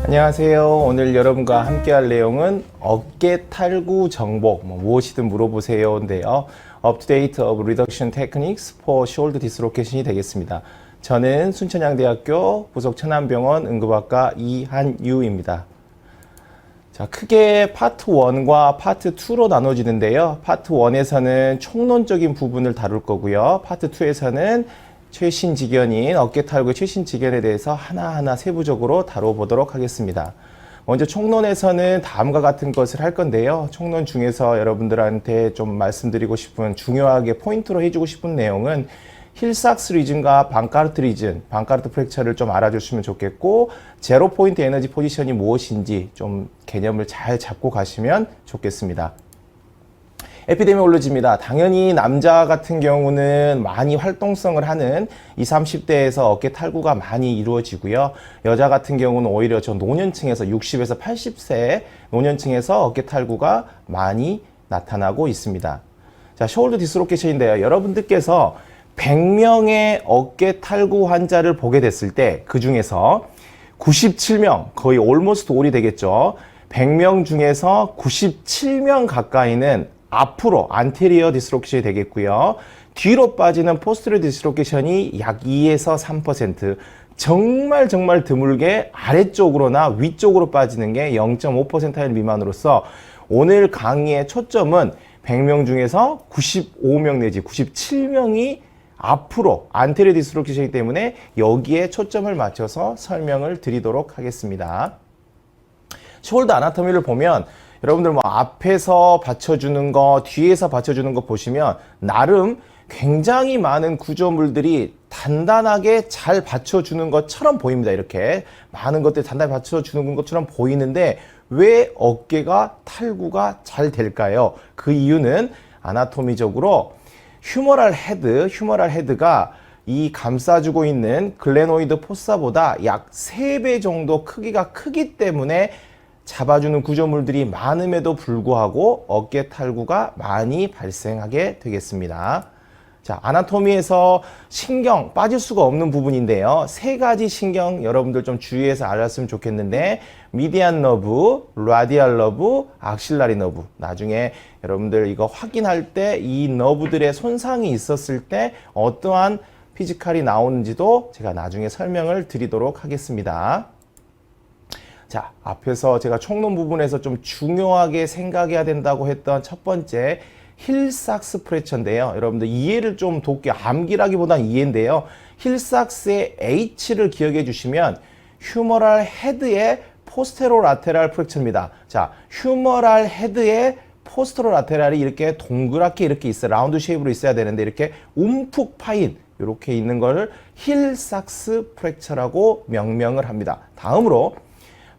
안녕하세요. 오늘 여러분과 함께 할 내용은 어깨 탈구 정복, 무엇이든 물어보세요인데요. Up to date of reduction techniques for shoulder dislocation이 되겠습니다. 저는 순천향대학교 부속 천안병원 응급학과 이한유입니다. 자, 크게 파트 1과 파트 2로 나눠지는데요. 파트 1에서는 총론적인 부분을 다룰 거고요. 파트 2에서는 최신 지견인 어깨 탈구의 최신 지견에 대해서 하나하나 세부적으로 다뤄보도록 하겠습니다. 먼저 총론에서는 다음과 같은 것을 할 건데요. 총론 중에서 여러분들한테 좀 말씀드리고 싶은 중요하게 포인트로 해주고 싶은 내용은 힐삭스 리즌과 방카르트 리즌, 방카르트 프랙처를 좀 알아주시면 좋겠고, 제로 포인트 에너지 포지션이 무엇인지 좀 개념을 잘 잡고 가시면 좋겠습니다. 에피데미올로지입니다. 당연히 남자 같은 경우는 많이 활동성을 하는 20, 30대에서 어깨 탈구가 많이 이루어지고요. 여자 같은 경우는 오히려 저 노년층에서 60에서 80세 노년층에서 어깨 탈구가 많이 나타나고 있습니다. 자, 숄더 디스로케이션인데요. 여러분들께서 100명의 어깨 탈구 환자를 보게 됐을 때 그 중에서 97명, 거의 almost all이 되겠죠. 100명 중에서 97명 가까이는 앞으로 안테리어 디스로케이션이 되겠고요. 뒤로 빠지는 포스테리어 디스로케이션이 약 2에서 3%, 정말 드물게 아래쪽으로나 위쪽으로 빠지는 게 0.5% 미만으로서 오늘 강의의 초점은 100명 중에서 95명 내지 97명이 앞으로 안테리어 디스로케이션이기 때문에 여기에 초점을 맞춰서 설명을 드리도록 하겠습니다. 숄더 아나토미를 보면 여러분들 뭐 앞에서 받쳐주는 거, 뒤에서 받쳐주는 거 보시면 나름 굉장히 많은 구조물들이 단단하게 잘 받쳐주는 것처럼 보입니다. 이렇게 많은 것들이 단단히 받쳐주는 것처럼 보이는데 왜 어깨가 탈구가 잘 될까요? 그 이유는 아나토미적으로 휴머럴 헤드가 이 감싸주고 있는 글레노이드 포사보다 약 3배 정도 크기가 크기 때문에 잡아주는 구조물들이 많음에도 불구하고 어깨 탈구가 많이 발생하게 되겠습니다. 자, 아나토미에서 신경 빠질 수가 없는 부분인데요. 3가지 신경 여러분들 좀 주의해서 알았으면 좋겠는데 미디안 너브, 라디알 너브, 악실라리 너브. 나중에 여러분들 이거 확인할 때 이 너브들의 손상이 있었을 때 어떠한 피지컬이 나오는지도 제가 나중에 설명을 드리도록 하겠습니다. 자, 앞에서 제가 총론 부분에서 좀 중요하게 생각해야 된다고 했던 첫 번째 힐삭스 프랙처인데요. 여러분들 이해를 좀 돕게, 암기라기보단 이해인데요. 힐삭스의 H를 기억해 주시면 휴머럴 헤드의 포스테로라테랄 프랙처입니다. 자, 휴머럴 헤드의 포스테로라테랄이 이렇게 동그랗게 이렇게 있어요. 라운드 쉐입으로 있어야 되는데 이렇게 움푹 파인 이렇게 있는 거를 힐삭스 프랙처라고 명명을 합니다. 다음으로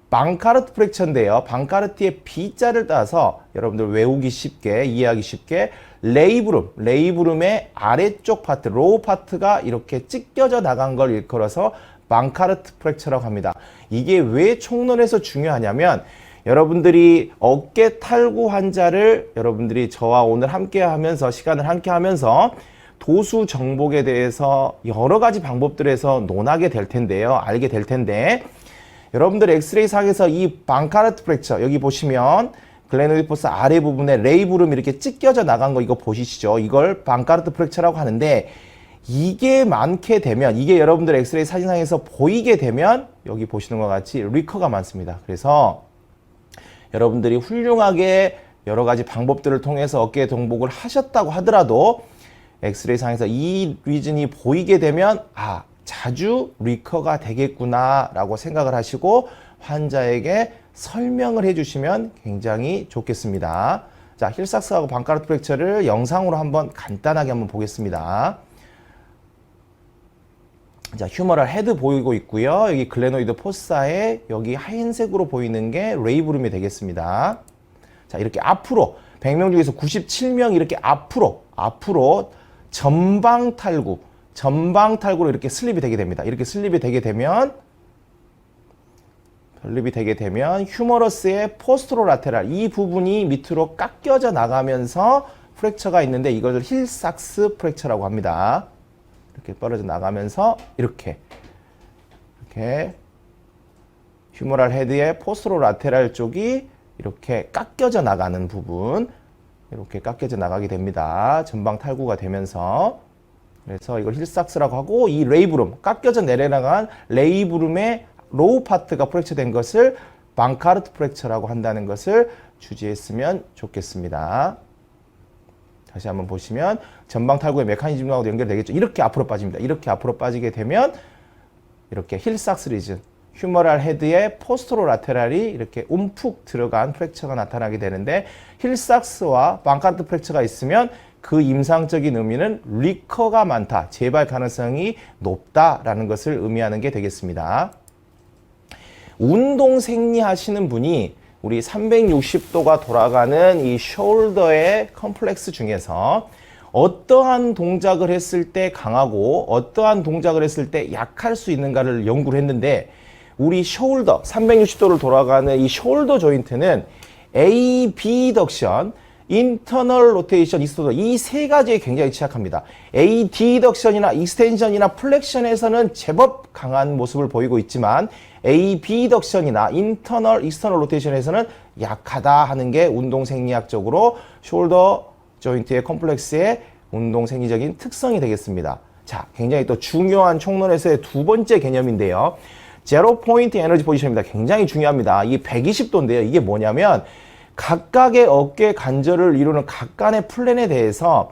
방카르트 프랙처인데요. 방카르트의 B자를 따서 여러분들 외우기 쉽게, 이해하기 쉽게 레이브룸의 아래쪽 파트, 로우 파트가 이렇게 찢겨져 나간 걸 일컬어서 방카르트 프랙처라고 합니다. 이게 왜 총론에서 중요하냐면 여러분들이 어깨 탈구 환자를 여러분들이 저와 오늘 함께 하면서 시간을 함께 하면서 도수 정복에 대해서 여러 가지 방법들에서 논하게 될 텐데요. 알게 될 텐데 여러분들 엑스레이 상에서 이 방카르트 프랙처 여기 보시면 글레노이드 포사 아래 부분에 레이브룸이 이렇게 찢겨져 나간 거 이거 보시죠. 이걸 방카르트 프랙처라고 하는데 이게 많게 되면 이게 여러분들 엑스레이 사진상에서 보이게 되면 여기 보시는 것 같이 리커가 많습니다. 그래서 여러분들이 훌륭하게 여러 가지 방법들을 통해서 어깨 정복을 하셨다고 하더라도 엑스레이 상에서 이 리즌이 보이게 되면 자주 리커가 되겠구나 라고 생각을 하시고 환자에게 설명을 해주시면 굉장히 좋겠습니다. 자, 힐삭스하고 방카르트 프랙처를 영상으로 한번 간단하게 한번 보겠습니다. 자, 휴머럴 헤드 보이고 있고요. 여기 글레노이드 포사에 여기 하얀색으로 보이는 게 레이브룸이 되겠습니다. 자, 이렇게 앞으로 100명 중에서 97명 이렇게 앞으로 전방 탈구로 이렇게 슬립이 되게 됩니다. 이렇게 슬립이 되게 되면 휴머러스의 포스트로라테랄 이 부분이 밑으로 깎여져 나가면서 프랙처가 있는데 이걸 힐삭스 프랙처라고 합니다. 이렇게 떨어져 나가면서 이렇게 휴머럴 헤드의 포스트로라테랄 쪽이 이렇게 깎여져 나가는 부분, 이렇게 깎여져 나가게 됩니다. 전방 탈구가 되면서. 그래서 이걸 힐삭스라고 하고, 이 레이브룸, 깎여져 내려나간 레이브룸의 로우 파트가 프랙처 된 것을 방카르트 프랙처라고 한다는 것을 주지했으면 좋겠습니다. 다시 한번 보시면 전방 탈구의 메커니즘하고도 연결되겠죠. 이렇게 앞으로 빠집니다. 이렇게 앞으로 빠지게 되면 이렇게 힐삭스 리즌, 휴머럴 헤드의 포스트로라테랄이 이렇게 움푹 들어간 프랙처가 나타나게 되는데, 힐삭스와 방카르트 프랙처가 있으면 그 임상적인 의미는 리커가 많다, 재발 가능성이 높다라는 것을 의미하는 게 되겠습니다. 운동 생리 하시는 분이 우리 360도가 돌아가는 이 숄더의 컴플렉스 중에서 어떠한 동작을 했을 때 강하고 어떠한 동작을 했을 때 약할 수 있는가를 연구를 했는데, 우리 숄더 360도를 돌아가는 이 숄더 조인트는 AB덕션, 인터널 로테이션, 익스토더, 이 세 가지에 굉장히 취약합니다. AD덕션이나 익스텐션이나 플렉션에서는 제법 강한 모습을 보이고 있지만, AB덕션이나 인터널, 익스터널 로테이션에서는 약하다 하는 게 운동생리학적으로 숄더 조인트의 컴플렉스의 운동생리적인 특성이 되겠습니다. 자, 굉장히 또 중요한 총론에서의 두 번째 개념인데요. 제로 포인트 에너지 포지션입니다. 굉장히 중요합니다. 이게 120도인데요. 이게 뭐냐면 각각의 어깨 관절을 이루는 각간의 플랜에 대해서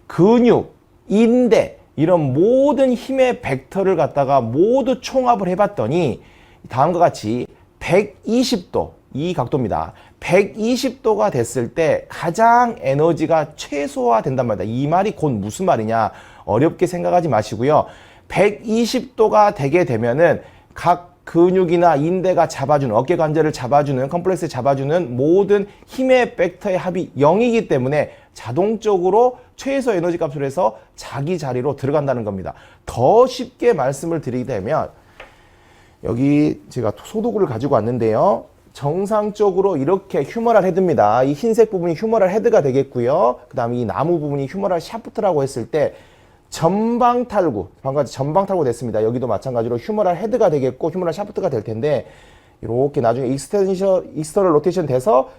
근육, 인대 이런 모든 힘의 벡터를 갖다가 모두 총합을 해봤더니 다음과 같이 120도, 이 각도입니다. 120도가 됐을 때 가장 에너지가 최소화된단 말이다. 이 말이 곧 무슨 말이냐, 어렵게 생각하지 마시고요. 120도가 되게 되면은 각 근육이나 인대가 잡아주는, 어깨 관절을 잡아주는, 컴플렉스 잡아주는 모든 힘의 벡터의 합이 0이기 때문에 자동적으로 최소 에너지 값으로 해서 자기 자리로 들어간다는 겁니다. 더 쉽게 말씀을 드리자면, 여기 제가 소도구를 가지고 왔는데요. 정상적으로 이렇게 휴머럴 헤드입니다. 이 흰색 부분이 휴머럴 헤드가 되겠고요. 그 다음에 이 나무 부분이 휴머럴 샤프트라고 했을 때 전방 탈구, 방금 전방 탈구 됐습니다. 여기도 마찬가지로 휴머럴 헤드가 되겠고 휴머럴 샤프트가 될 텐데, 이렇게 나중에 익스터널 로테이션 돼서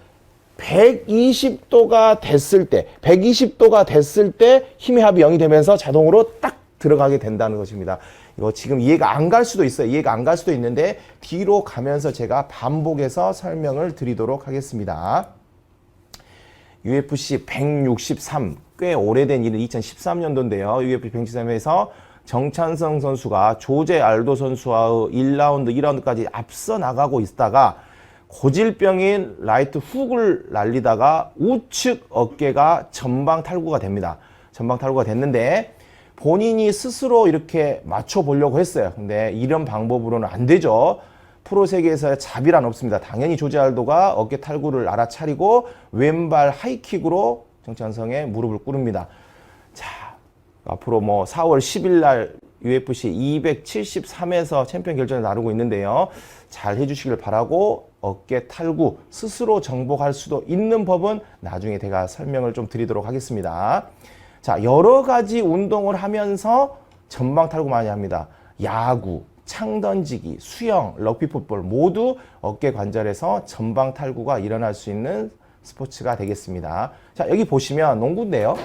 120도가 됐을 때, 120도가 됐을 때 힘의 합이 0이 되면서 자동으로 딱 들어가게 된다는 것입니다. 이거 지금 이해가 안 갈 수도 있어요. 이해가 안 갈 수도 있는데 뒤로 가면서 제가 반복해서 설명을 드리도록 하겠습니다. UFC 163, 꽤 오래된 일은 2013년도인데요. UFC 163에서 정찬성 선수가 조제 알도 선수와의 1라운드, 2라운드까지 앞서 나가고 있다가 고질병인 라이트 훅을 날리다가 우측 어깨가 전방 탈구가 됩니다. 전방 탈구가 됐는데 본인이 스스로 이렇게 맞춰보려고 했어요. 근데 이런 방법으로는 안 되죠. 프로 세계에서 자비란 없습니다. 당연히 조제 알도가 어깨 탈구를 알아차리고 왼발 하이킥으로 정찬성의 무릎을 꿇습니다. 자, 앞으로 뭐 4월 10일 날 UFC 273에서 챔피언 결전을 나누고 있는데요. 잘 해주시길 바라고, 어깨 탈구 스스로 정복할 수도 있는 법은 나중에 제가 설명을 좀 드리도록 하겠습니다. 자, 여러 가지 운동을 하면서 전방 탈구 많이 합니다. 야구, 창 던지기, 수영, 럭비 풋볼 모두 어깨 관절에서 전방 탈구가 일어날 수 있는 스포츠가 되겠습니다. 자, 여기 보시면 농구인데요.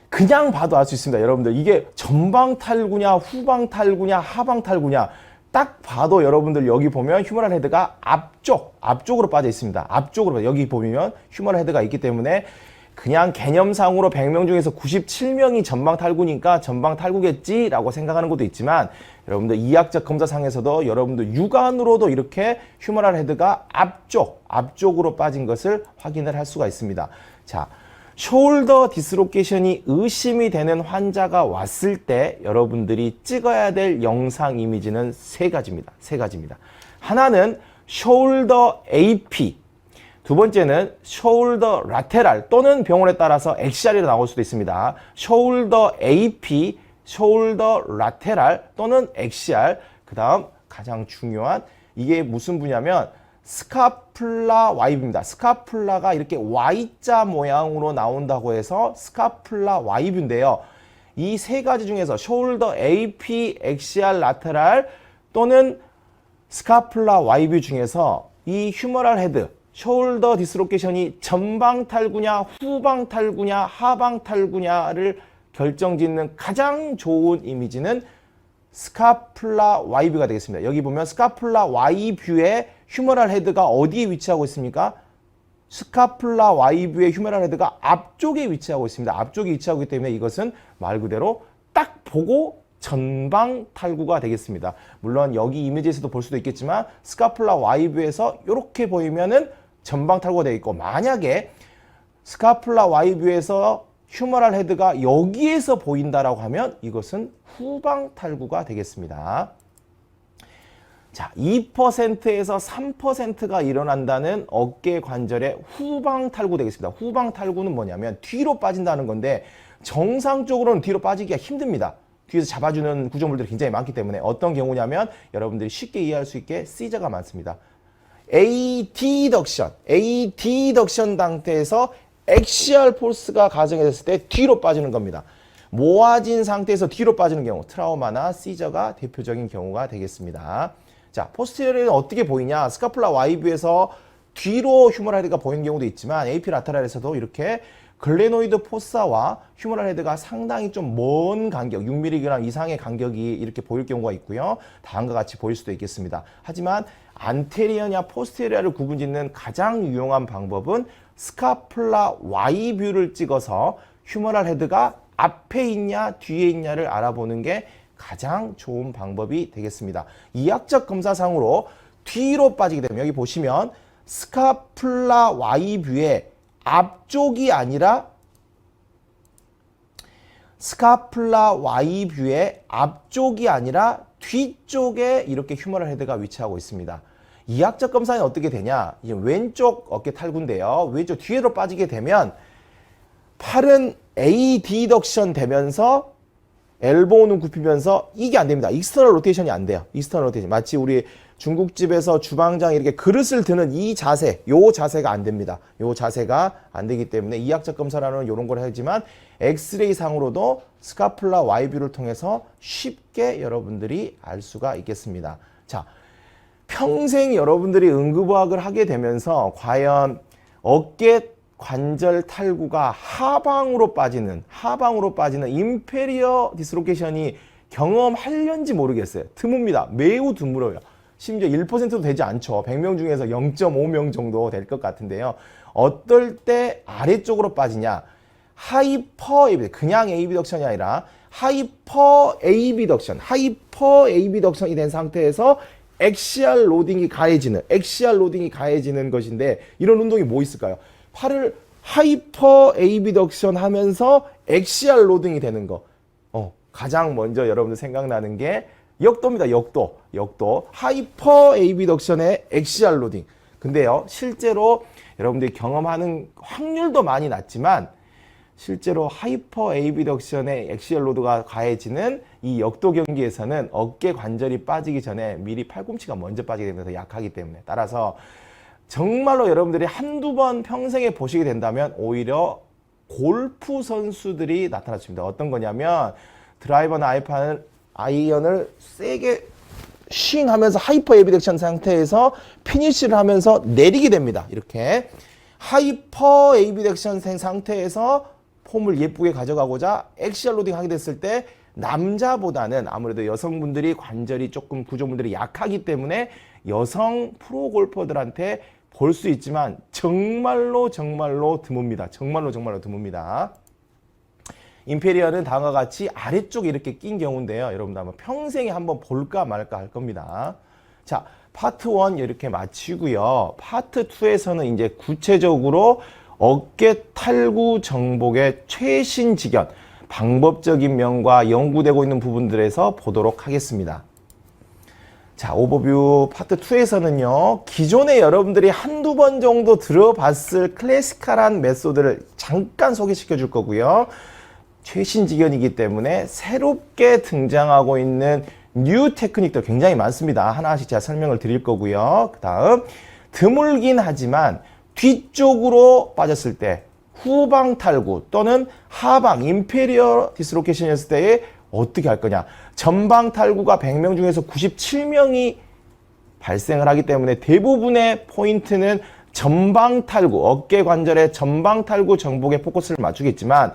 그냥 봐도 알 수 있습니다. 여러분들 이게 전방 탈구냐 후방 탈구냐 하방 탈구냐 딱 봐도 여러분들 여기 보면 휴머럴 헤드가 앞쪽으로 빠져 있습니다. 앞쪽으로, 여기 보면 휴머럴 헤드가 있기 때문에 그냥 개념상으로 100명 중에서 97명이 전방 탈구니까 전방 탈구겠지라고 생각하는 것도 있지만, 여러분들 이학적 검사상에서도 여러분들 육안으로도 이렇게 휴머럴 헤드가 앞쪽으로 빠진 것을 확인을 할 수가 있습니다. 자, 숄더 디스로케이션이 의심이 되는 환자가 왔을 때 여러분들이 찍어야 될 영상 이미지는 세 가지입니다. 하나는 숄더 AP, 두 번째는 숄더 라테랄 또는 병원에 따라서 엑시알이라 나올 수도 있습니다. 숄더 AP, 숄더 라테랄 또는 엑시알. 그 다음 가장 중요한, 이게 무슨 부냐면 스카플라 Y뷰입니다. 스카플라가 이렇게 Y자 모양으로 나온다고 해서 스카플라 Y뷰인데요. 이 세 가지 중에서 숄더 AP, 엑시알 라테랄 또는 스카플라 Y뷰 중에서 이 휴머럴 헤드, 숄더 디스로케이션이 전방 탈구냐, 후방 탈구냐, 하방 탈구냐를 결정짓는 가장 좋은 이미지는 스카플라 Y뷰가 되겠습니다. 여기 보면 스카플라 Y뷰의 휴머럴 헤드가 어디에 위치하고 있습니까? 스카플라 Y뷰의 휴머럴 헤드가 앞쪽에 위치하고 있습니다. 앞쪽에 위치하고 있기 때문에 이것은 말 그대로 딱 보고 전방 탈구가 되겠습니다. 물론 여기 이미지에서도 볼 수도 있겠지만 스카플라 Y뷰에서 이렇게 보이면은 전방 탈구가 되겠고, 만약에 스카플라 Y뷰에서 휴머럴 헤드가 여기에서 보인다라고 하면 이것은 후방 탈구가 되겠습니다. 자, 2%에서 3%가 일어난다는 어깨 관절의 후방 탈구 되겠습니다. 후방 탈구는 뭐냐면 뒤로 빠진다는 건데 정상적으로는 뒤로 빠지기가 힘듭니다. 뒤에서 잡아주는 구조물들이 굉장히 많기 때문에 어떤 경우냐면 여러분들이 쉽게 이해할 수 있게 시저가 많습니다. AD덕션 상태에서 엑시얼 포스가 가정됐을 때 뒤로 빠지는 겁니다. 모아진 상태에서 뒤로 빠지는 경우, 트라우마나 시저가 대표적인 경우가 되겠습니다. 자, 포스테리어는 어떻게 보이냐? 스카플라 Y뷰에서 뒤로 휴머럴 헤드가 보이는 경우도 있지만 AP 라테랄에서도 이렇게 글레노이드 포사와 휴머럴 헤드가 상당히 좀 먼 간격, 6mm 이상의 간격이 이렇게 보일 경우가 있고요. 다음과 같이 보일 수도 있겠습니다. 하지만 안테리어냐 포스테리어를 구분짓는 가장 유용한 방법은 스카플라 Y뷰를 찍어서 휴머럴 헤드가 앞에 있냐 뒤에 있냐를 알아보는 게 가장 좋은 방법이 되겠습니다. 이학적 검사상으로 뒤로 빠지게 되면 여기 보시면 스카플라 Y뷰의 앞쪽이 아니라 뒤쪽에 이렇게 휴머럴 헤드가 위치하고 있습니다. 이학적 검사는 어떻게 되냐? 이제 왼쪽 어깨 탈구인데요. 왼쪽 뒤로 빠지게 되면 팔은 AD덕션 되면서 엘보우는 굽히면서 이게 안 됩니다. 익스터널 로테이션이 안 돼요. 익스터널 로테이션. 마치 우리 중국집에서 주방장이 이렇게 그릇을 드는 이 자세, 요 자세가 안 됩니다. 요 자세가 안 되기 때문에 이학적 검사라는 이런 걸 하지만 엑스레이 상으로도 스카플라 Y뷰를 통해서 쉽게 여러분들이 알 수가 있겠습니다. 자, 평생 여러분들이 응급의학을 하게 되면서 과연 어깨 관절 탈구가 하방으로 빠지는 인페리어 디스로케이션이 경험하려는지 모르겠어요. 드뭅니다. 매우 드물어요. 심지어 1%도 되지 않죠. 100명 중에서 0.5명 정도 될 것 같은데요. 어떨 때 아래쪽으로 빠지냐? 하이퍼 AB덕션, 그냥 AB덕션이 아니라 하이퍼 AB덕션이 된 상태에서 엑시알 로딩이 가해지는 것인데, 이런 운동이 뭐 있을까요? 팔을 하이퍼 AB덕션 하면서 엑시알 로딩이 되는 거. 가장 먼저 여러분들 생각나는 게 역도입니다. 역도. 하이퍼 AB덕션의 엑시알 로딩. 근데요, 실제로 여러분들이 경험하는 확률도 많이 낮지만 실제로 하이퍼 AB덕션의 엑시얼 로드가 가해지는 이 역도 경기에서는 어깨 관절이 빠지기 전에 미리 팔꿈치가 먼저 빠지게 되면서 약하기 때문에, 따라서 정말로 여러분들이 한두 번 평생에 보시게 된다면 오히려 골프 선수들이 나타났습니다. 어떤 거냐면 드라이버나 아이언을 세게 싱 하면서 하이퍼 에비덕션 상태에서 피니쉬를 하면서 내리게 됩니다. 이렇게 하이퍼 에비덕션 상태에서 폼을 예쁘게 가져가고자 엑시얼 로딩 하게 됐을 때 남자보다는 아무래도 여성분들이 관절이 조금 구조물들이 약하기 때문에 여성 프로 골퍼들한테 볼 수 있지만 정말로 드뭅니다. 정말로 드뭅니다. 임페리얼은 다음과 같이 아래쪽에 이렇게 낀 경우인데요. 여러분들 아마 평생에 한번 볼까 말까 할 겁니다. 자, 파트 1 이렇게 마치고요. 파트 2에서는 이제 구체적으로 어깨 탈구 정복의 최신 지견, 방법적인 면과 연구되고 있는 부분들에서 보도록 하겠습니다. 자, 오버뷰 파트 2에서는요, 기존에 여러분들이 한두 번 정도 들어봤을 클래시컬한 메소드를 잠깐 소개시켜 줄 거고요. 최신 지견이기 때문에 새롭게 등장하고 있는 뉴 테크닉도 굉장히 많습니다. 하나씩 제가 설명을 드릴 거고요. 그 다음 드물긴 하지만 뒤쪽으로 빠졌을 때 후방 탈구 또는 하방 인페리어 디스로케이션이었을 때에 어떻게 할 거냐. 전방 탈구가 100명 중에서 97명이 발생을 하기 때문에 대부분의 포인트는 전방 탈구, 어깨 관절의 전방 탈구 정복에 포커스를 맞추겠지만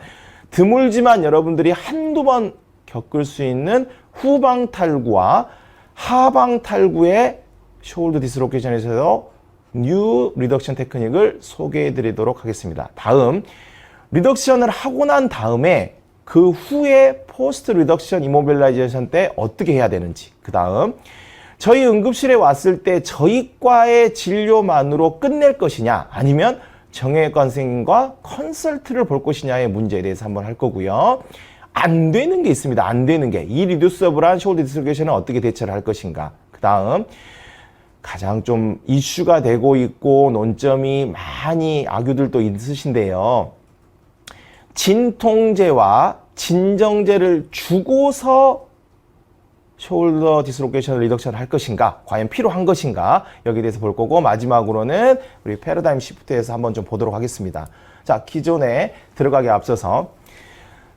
드물지만 여러분들이 한두 번 겪을 수 있는 후방 탈구와 하방 탈구의 숄더 디스로케이션에서 뉴 리덕션 테크닉을 소개해 드리도록 하겠습니다. 다음, 리덕션을 하고 난 다음에 그 후에 포스트 리덕션 이모빌라이제이션 때 어떻게 해야 되는지, 그 다음 저희 응급실에 왔을 때 저희 과의 진료만으로 끝낼 것이냐 아니면 정형외과 선생님과 컨설트를 볼 것이냐의 문제에 대해서 한번 할 거고요. 안 되는 게 있습니다. 안 되는 게. 이 리듀서블한 숄더 디스로케이션은 어떻게 대처를 할 것인가. 그 다음 가장 좀 이슈가 되고 있고 논점이 많이 악유들도 있으신데요. 진통제와 진정제를 주고서 숄더 디스로케이션 리덕션을 할 것인가, 과연 필요한 것인가, 여기에 대해서 볼 거고, 마지막으로는 우리 패러다임 시프트에서 한번 좀 보도록 하겠습니다. 자, 기존에 들어가기 앞서서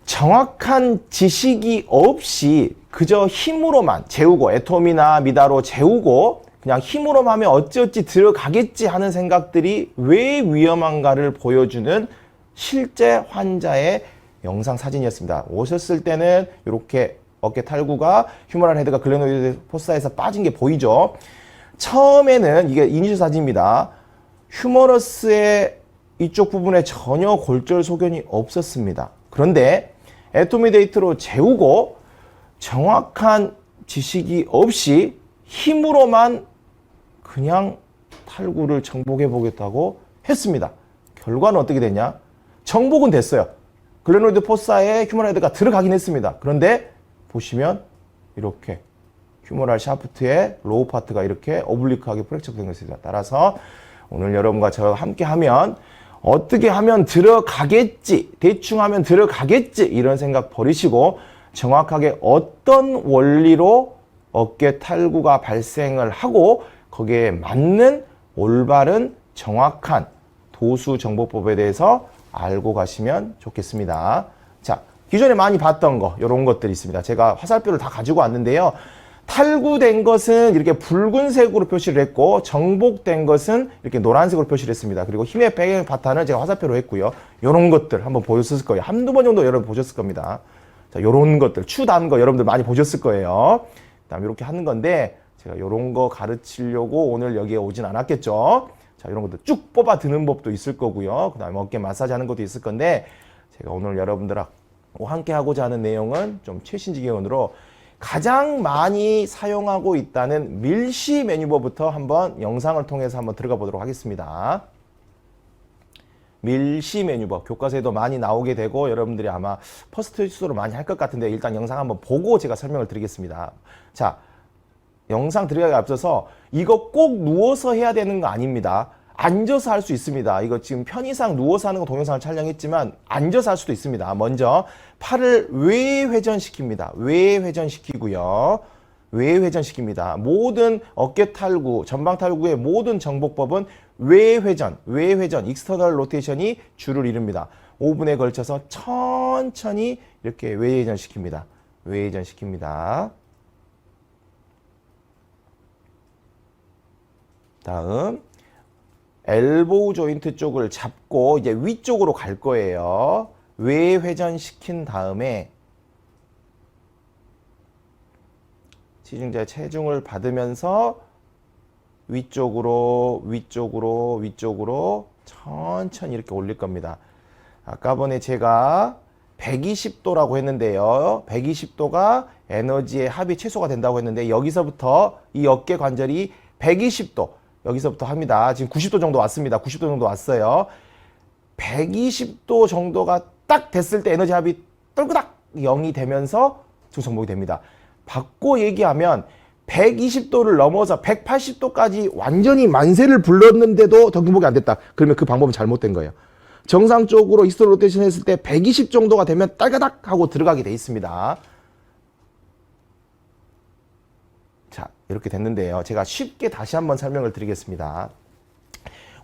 정확한 지식이 없이 그저 힘으로만 재우고, 애톰이나 미다로 재우고 그냥 힘으로만 하면 어찌어찌 들어가겠지 하는 생각들이 왜 위험한가를 보여주는 실제 환자의 영상 사진이었습니다. 오셨을 때는 이렇게 어깨 탈구가 휴머럴 헤드가 글레노이드 포사에서 빠진 게 보이죠. 처음에는 이게 이니셜 사진입니다. 휴머러스의 이쪽 부분에 전혀 골절 소견이 없었습니다. 그런데 애토미데이트로 재우고 정확한 지식이 없이 힘으로만 그냥 탈구를 정복해 보겠다고 했습니다. 결과는 어떻게 됐냐? 정복은 됐어요. 글레노이드 포사에 휴머럴 헤드가 들어가긴 했습니다. 그런데 보시면 이렇게 휴머럴 샤프트의 로우 파트가 이렇게 오블리크하게 프랙처가 된 것입니다. 따라서 오늘 여러분과 저와 함께 하면 어떻게 하면 들어가겠지, 대충 하면 들어가겠지 이런 생각 버리시고 정확하게 어떤 원리로 어깨 탈구가 발생을 하고 거기에 맞는 올바른 정확한 도수 정보법에 대해서 알고 가시면 좋겠습니다. 자, 기존에 많이 봤던 거, 이런 것들이 있습니다. 제가 화살표를 다 가지고 왔는데요. 탈구된 것은 이렇게 붉은색으로 표시를 했고, 정복된 것은 이렇게 노란색으로 표시를 했습니다. 그리고 힘의 배경 바탕을 제가 화살표로 했고요. 이런 것들 한번 보셨을 거예요. 한두 번 정도 여러분 보셨을 겁니다. 자, 이런 것들, 추단 거 여러분들 많이 보셨을 거예요. 그다음 이렇게 하는 건데, 제가 이런 거 가르치려고 오늘 여기에 오진 않았겠죠. 자, 이런 것들 쭉 뽑아 드는 법도 있을 거고요. 그 다음에 어깨 마사지 하는 것도 있을 건데, 제가 오늘 여러분들하고 함께 하고자 하는 내용은 좀 최신지경으로 가장 많이 사용하고 있다는 밀시 매뉴버부터 한번 영상을 통해서 한번 들어가 보도록 하겠습니다. 밀시 매뉴버, 교과서에도 많이 나오게 되고 여러분들이 아마 퍼스트 수로 많이 할 것 같은데 일단 영상 한번 보고 제가 설명을 드리겠습니다. 자, 영상 들어가기 앞서서 이거 꼭 누워서 해야 되는 거 아닙니다. 앉아서 할 수 있습니다. 이거 지금 편의상 누워서 하는 거 동영상을 촬영했지만 앉아서 할 수도 있습니다. 먼저 팔을 외회전시킵니다. 외회전시키고요. 외회전시킵니다. 모든 어깨 탈구, 전방 탈구의 모든 정복법은 외회전, 익스터널 로테이션이 주를 이룹니다. 5분에 걸쳐서 천천히 이렇게 외회전시킵니다. 외회전시킵니다. 다음 엘보우 조인트 쪽을 잡고 이제 위쪽으로 갈 거예요. 외회전시킨 다음에 시중자의 체중을 받으면서 위쪽으로 천천히 이렇게 올릴 겁니다. 아까 전에 제가 120도라고 했는데요. 120도가 에너지의 합이 최소가 된다고 했는데 여기서부터 이 어깨 관절이 120도 여기서부터 합니다. 지금 90도 정도 왔습니다. 90도 정도 왔어요. 120도 정도가 딱 됐을 때 에너지 합이 떨그닥 0이 되면서 정복이 됩니다. 바꿔 얘기하면 120도를 넘어서 180도까지 완전히 만세를 불렀는데도 정복이 안 됐다. 그러면 그 방법은 잘못된 거예요. 정상적으로 익스터널 로테이션 했을 때 120 정도가 되면 딸가닥 하고 들어가게 돼 있습니다. 자, 이렇게 됐는데요. 제가 쉽게 다시 한번 설명을 드리겠습니다.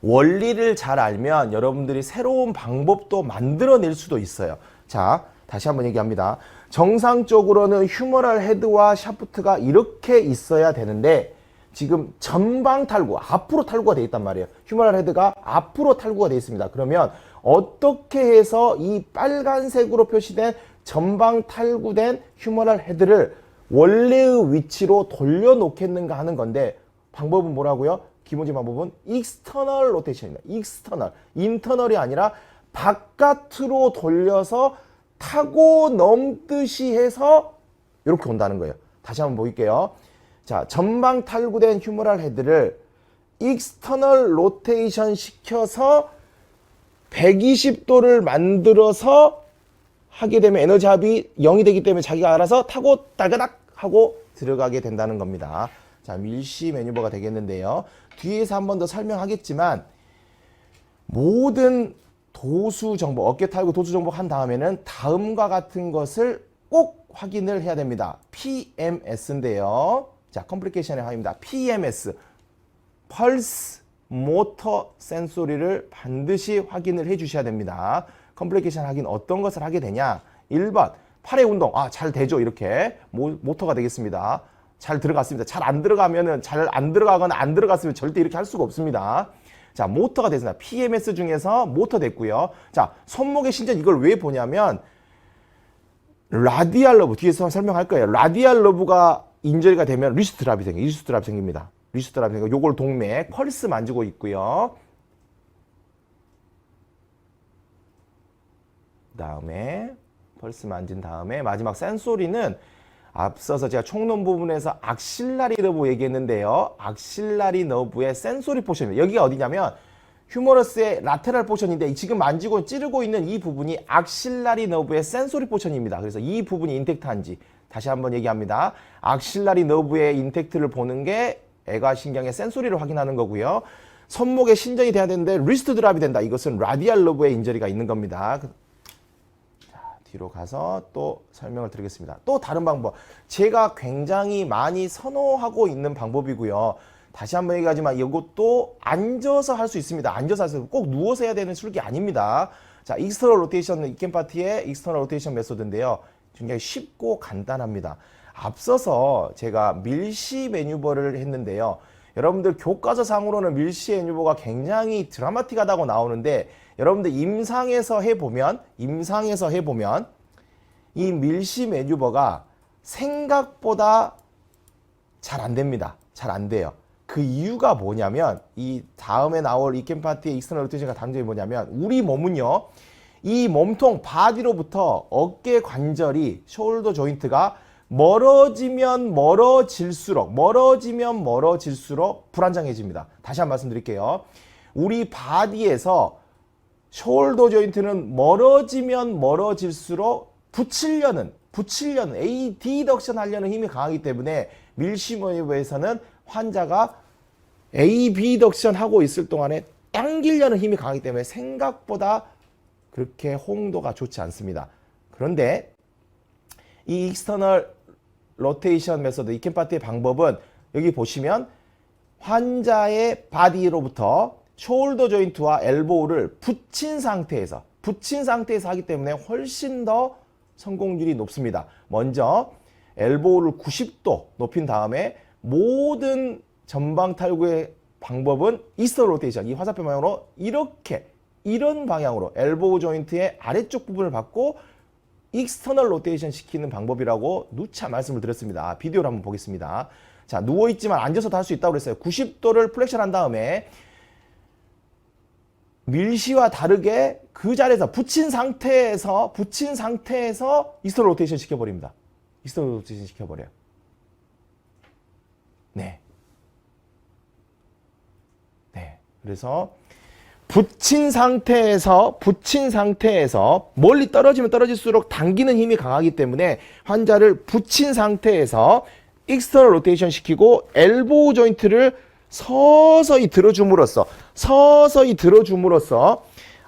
원리를 잘 알면 여러분들이 새로운 방법도 만들어낼 수도 있어요. 자, 다시 한번 얘기합니다. 정상적으로는 휴머럴 헤드와 샤프트가 이렇게 있어야 되는데 지금 전방 탈구, 앞으로 탈구가 되어 있단 말이에요. 휴머럴 헤드가 앞으로 탈구가 되어 있습니다. 그러면 어떻게 해서 이 빨간색으로 표시된 전방 탈구된 휴머럴 헤드를 원래의 위치로 돌려놓겠는가 하는 건데 방법은 뭐라고요? 기본적인 방법은 익스터널 로테이션입니다. 익스터널, 인터널이 아니라 바깥으로 돌려서 타고 넘듯이 해서 이렇게 온다는 거예요. 다시 한번 보일게요. 자, 전방 탈구된 휴머럴 헤드를 익스터널 로테이션 시켜서 120도를 만들어서 하게 되면 에너지 합이 0이 되기 때문에 자기가 알아서 타고 따그닥 하고 들어가게 된다는 겁니다. 자, 밀시 매뉴버가 되겠는데요. 뒤에서 한 번 더 설명하겠지만 모든 도수 정보, 어깨 탈구 도수 정보 한 다음에는 다음과 같은 것을 꼭 확인을 해야 됩니다. PMS인데요. 자, 컴플리케이션의 항입니다. PMS, 펄스 모터 센소리를 반드시 확인을 해 주셔야 됩니다. 컴플리케이션 확인 어떤 것을 하게 되냐? 1번, 팔의 운동. 아, 잘 되죠? 이렇게. 모터가 되겠습니다. 잘 들어갔습니다. 잘 안 들어가면은, 잘 안 들어가거나 안 들어갔으면 절대 이렇게 할 수가 없습니다. 자, 모터가 됐습니다. PMS 중에서 모터 됐고요. 자, 손목의 신전 이걸 왜 보냐면, 라디알 러브, 뒤에서 설명할 거예요. 라디알 러브가 인저리가 되면 리스트 드랍이 생겨요. 리스트 드랍이 생깁니다. 리스트 드랍이 생기고, 요걸 동맥, 펄스 만지고 있고요. 다음에 펄스 만진 다음에 마지막 센소리는 앞서서 제가 총론 부분에서 악실라리 너브 얘기했는데요. 악실라리 너브의 센소리 포션입니다. 여기가 어디냐면 휴머러스의 라테랄 포션인데 지금 만지고 찌르고 있는 이 부분이 악실라리 너브의 센소리 포션입니다. 그래서 이 부분이 인텍트한지 다시 한번 얘기합니다. 악실라리 너브의 인텍트를 보는 게 애가신경의 센소리를 확인하는 거고요. 손목에 신전이 돼야 되는데 리스트 드랍이 된다. 이것은 라디알 러브의 인저리가 있는 겁니다. 뒤로 가서 또 설명을 드리겠습니다. 또 다른 방법, 제가 굉장히 많이 선호하고 있는 방법이고요. 다시 한번 얘기하지만 이것도 앉아서 할 수 있습니다. 앉아서 할 수 있고 꼭 누워서 해야 되는 술기 아닙니다. 자, 익스터널 로테이션, 이켄 파티의 익스터널 로테이션 메소드인데요. 굉장히 쉽고 간단합니다. 앞서서 제가 밀시 매뉴버를 했는데요. 여러분들 교과서 상으로는 밀시 매뉴버가 굉장히 드라마틱하다고 나오는데 여러분들 임상에서 해보면 이 밀시 매뉴버가 생각보다 잘 안 됩니다. 잘 안 돼요. 그 이유가 뭐냐면 이 다음에 나올 이켄 파티의 익스터널 로테이션과 단점이 뭐냐면 우리 몸은요. 이 몸통 바디로부터 어깨 관절이 숄더 조인트가 멀어지면 멀어질수록 불안정해집니다. 다시 한 번 말씀드릴게요. 우리 바디에서 숄더 조인트는 멀어지면 멀어질수록 붙이려는 AD덕션 하려는 힘이 강하기 때문에 밀시 매뉴버에서는 환자가 AB덕션 하고 있을 동안에 당기려는 힘이 강하기 때문에 생각보다 그렇게 호응도가 좋지 않습니다. 그런데 이 익스터널 로테이션 메소드, 이켄 파티의 방법은 여기 보시면 환자의 바디로부터 숄더 조인트와 엘보우를 붙인 상태에서 하기 때문에 훨씬 더 성공률이 높습니다. 먼저 엘보우를 90도 높인 다음에 모든 전방 탈구의 방법은 익스터널 로테이션, 이 화살표 방향으로 이런 방향으로 엘보우 조인트의 아래쪽 부분을 받고 익스터널 로테이션 시키는 방법이라고 누차 말씀을 드렸습니다. 비디오를 한번 보겠습니다. 자, 누워있지만 앉아서도 할 수 있다고 그랬어요. 90도를 플렉션 한 다음에 밀시와 다르게 그 자리에서 붙인 상태에서 익스터널 로테이션 시켜버립니다. 익스터널 로테이션 시켜버려요. 네. 그래서 붙인 상태에서 멀리 떨어지면 떨어질수록 당기는 힘이 강하기 때문에 환자를 붙인 상태에서 익스터널 로테이션 시키고 엘보우 조인트를 서서히 들어줌으로써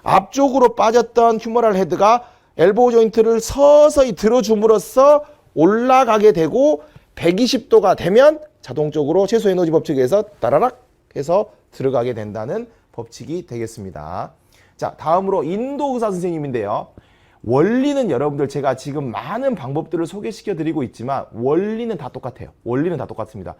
앞쪽으로 빠졌던 휴머럴 헤드가 엘보우 조인트를 서서히 들어줌으로써 올라가게 되고 120도가 되면 자동적으로 최소 에너지 법칙에서 따라락 해서 들어가게 된다는 법칙이 되겠습니다. 자, 다음으로 인도 의사 선생님인데요. 원리는 여러분들 제가 지금 많은 방법들을 소개시켜 드리고 있지만 원리는 다 똑같아요. 원리는 다 똑같습니다.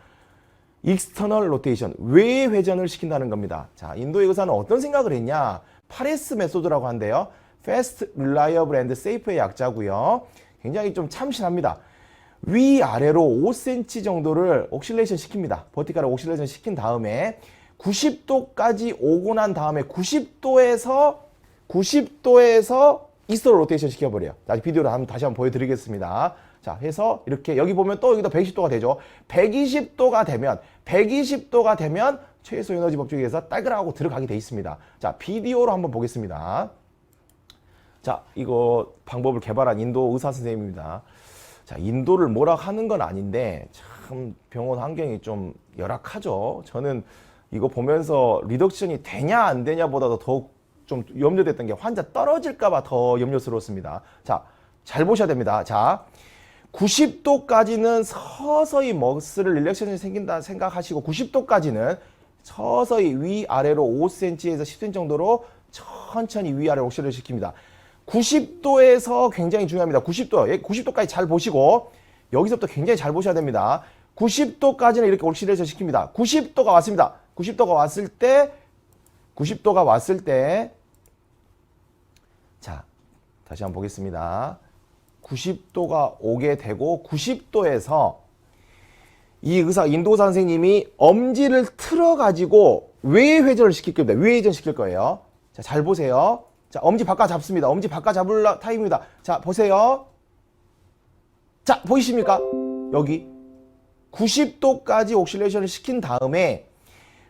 익스터널 로테이션, 외 회전을 시킨다는 겁니다. 자, 인도의 의사는 어떤 생각을 했냐? 파레스 메소드라고 한대요. Fast, Reliable and Safe의 약자고요. 굉장히 좀 참신합니다. 위아래로 5cm 정도를 옥실레이션 시킵니다. 버티컬 옥실레이션 시킨 다음에 90도까지 오고 난 다음에 90도에서 이스터널 로테이션 시켜버려요. 비디오를 다시 한번 보여드리겠습니다. 자, 해서 이렇게 여기 보면 또 여기다 120도가 되죠. 120도가 되면 최소 에너지 법칙에 의해서 딸그락하고 들어가게 돼 있습니다. 자, 비디오로 한번 보겠습니다. 자, 이거 방법을 개발한 인도 의사 선생님입니다. 자, 인도를 뭐라 하는 건 아닌데 참 병원 환경이 좀 열악하죠. 저는 이거 보면서 리덕션이 되냐 안 되냐보다도 더욱 좀 염려됐던 게 환자 떨어질까봐 더 염려스러웠습니다. 자, 잘 보셔야 됩니다. 자, 90도까지는 서서히 머슬 릴렉션이 생긴다 생각하시고 90도까지는 서서히 위아래로 5cm에서 10cm 정도로 천천히 위아래로 옥실을 시킵니다. 90도에서 굉장히 중요합니다. 90도까지 잘 보시고 여기서부터 굉장히 잘 보셔야 됩니다. 90도까지는 이렇게 옥실레이션 시킵니다. 90도가 왔습니다. 90도가 왔을 때 자, 다시 한번 보겠습니다. 90도가 오게 되고 90도에서 이 의사 인도 선생님이 엄지를 틀어 가지고 외회전을 시킬 겁니다. 외회전 시킬 거예요. 자, 잘 보세요. 자, 엄지 바깥 잡습니다. 엄지 바깥 잡을 타임입니다. 자, 보세요. 자, 보이십니까? 여기 90도까지 옥실레이션을 시킨 다음에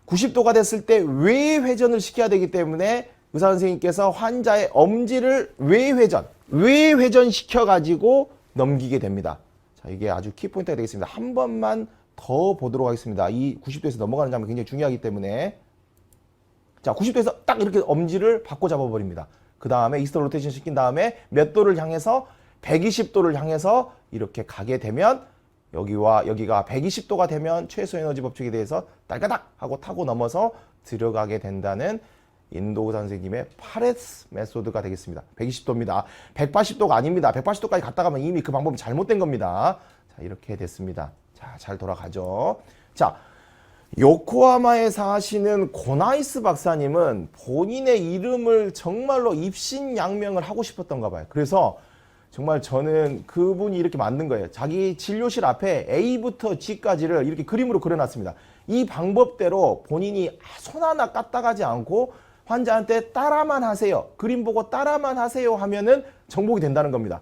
90도가 됐을 때 외회전을 시켜야 되기 때문에 의사 선생님께서 환자의 엄지를 외회전 시켜가지고 넘기게 됩니다. 자, 이게 아주 키포인트가 되겠습니다. 한 번만 더 보도록 하겠습니다. 이 90도에서 넘어가는 장면이 굉장히 중요하기 때문에 자, 90도에서 딱 이렇게 엄지를 바꿔 잡아버립니다. 그 다음에 이스터 로테이션 시킨 다음에 몇 도를 향해서 120도를 향해서 이렇게 가게 되면 여기와 여기가 120도가 되면 최소 에너지 법칙에 대해서 딸가닥 하고 타고 넘어서 들어가게 된다는 인도 선생님의 파레스 메소드가 되겠습니다. 120도입니다. 180도가 아닙니다. 180도까지 갔다 가면 이미 그 방법이 잘못된 겁니다. 자, 이렇게 됐습니다. 자, 잘 돌아가죠. 자, 요코하마에 사시는 고나이스 박사님은 본인의 이름을 정말로 입신양명을 하고 싶었던가 봐요. 그래서 정말 저는 그분이 이렇게 만든 거예요. 자기 진료실 앞에 A부터 G까지를 이렇게 그림으로 그려놨습니다. 이 방법대로 본인이 손 하나 까딱하지 않고 환자한테 따라만 하세요. 그림 보고 따라만 하세요 하면은 정복이 된다는 겁니다.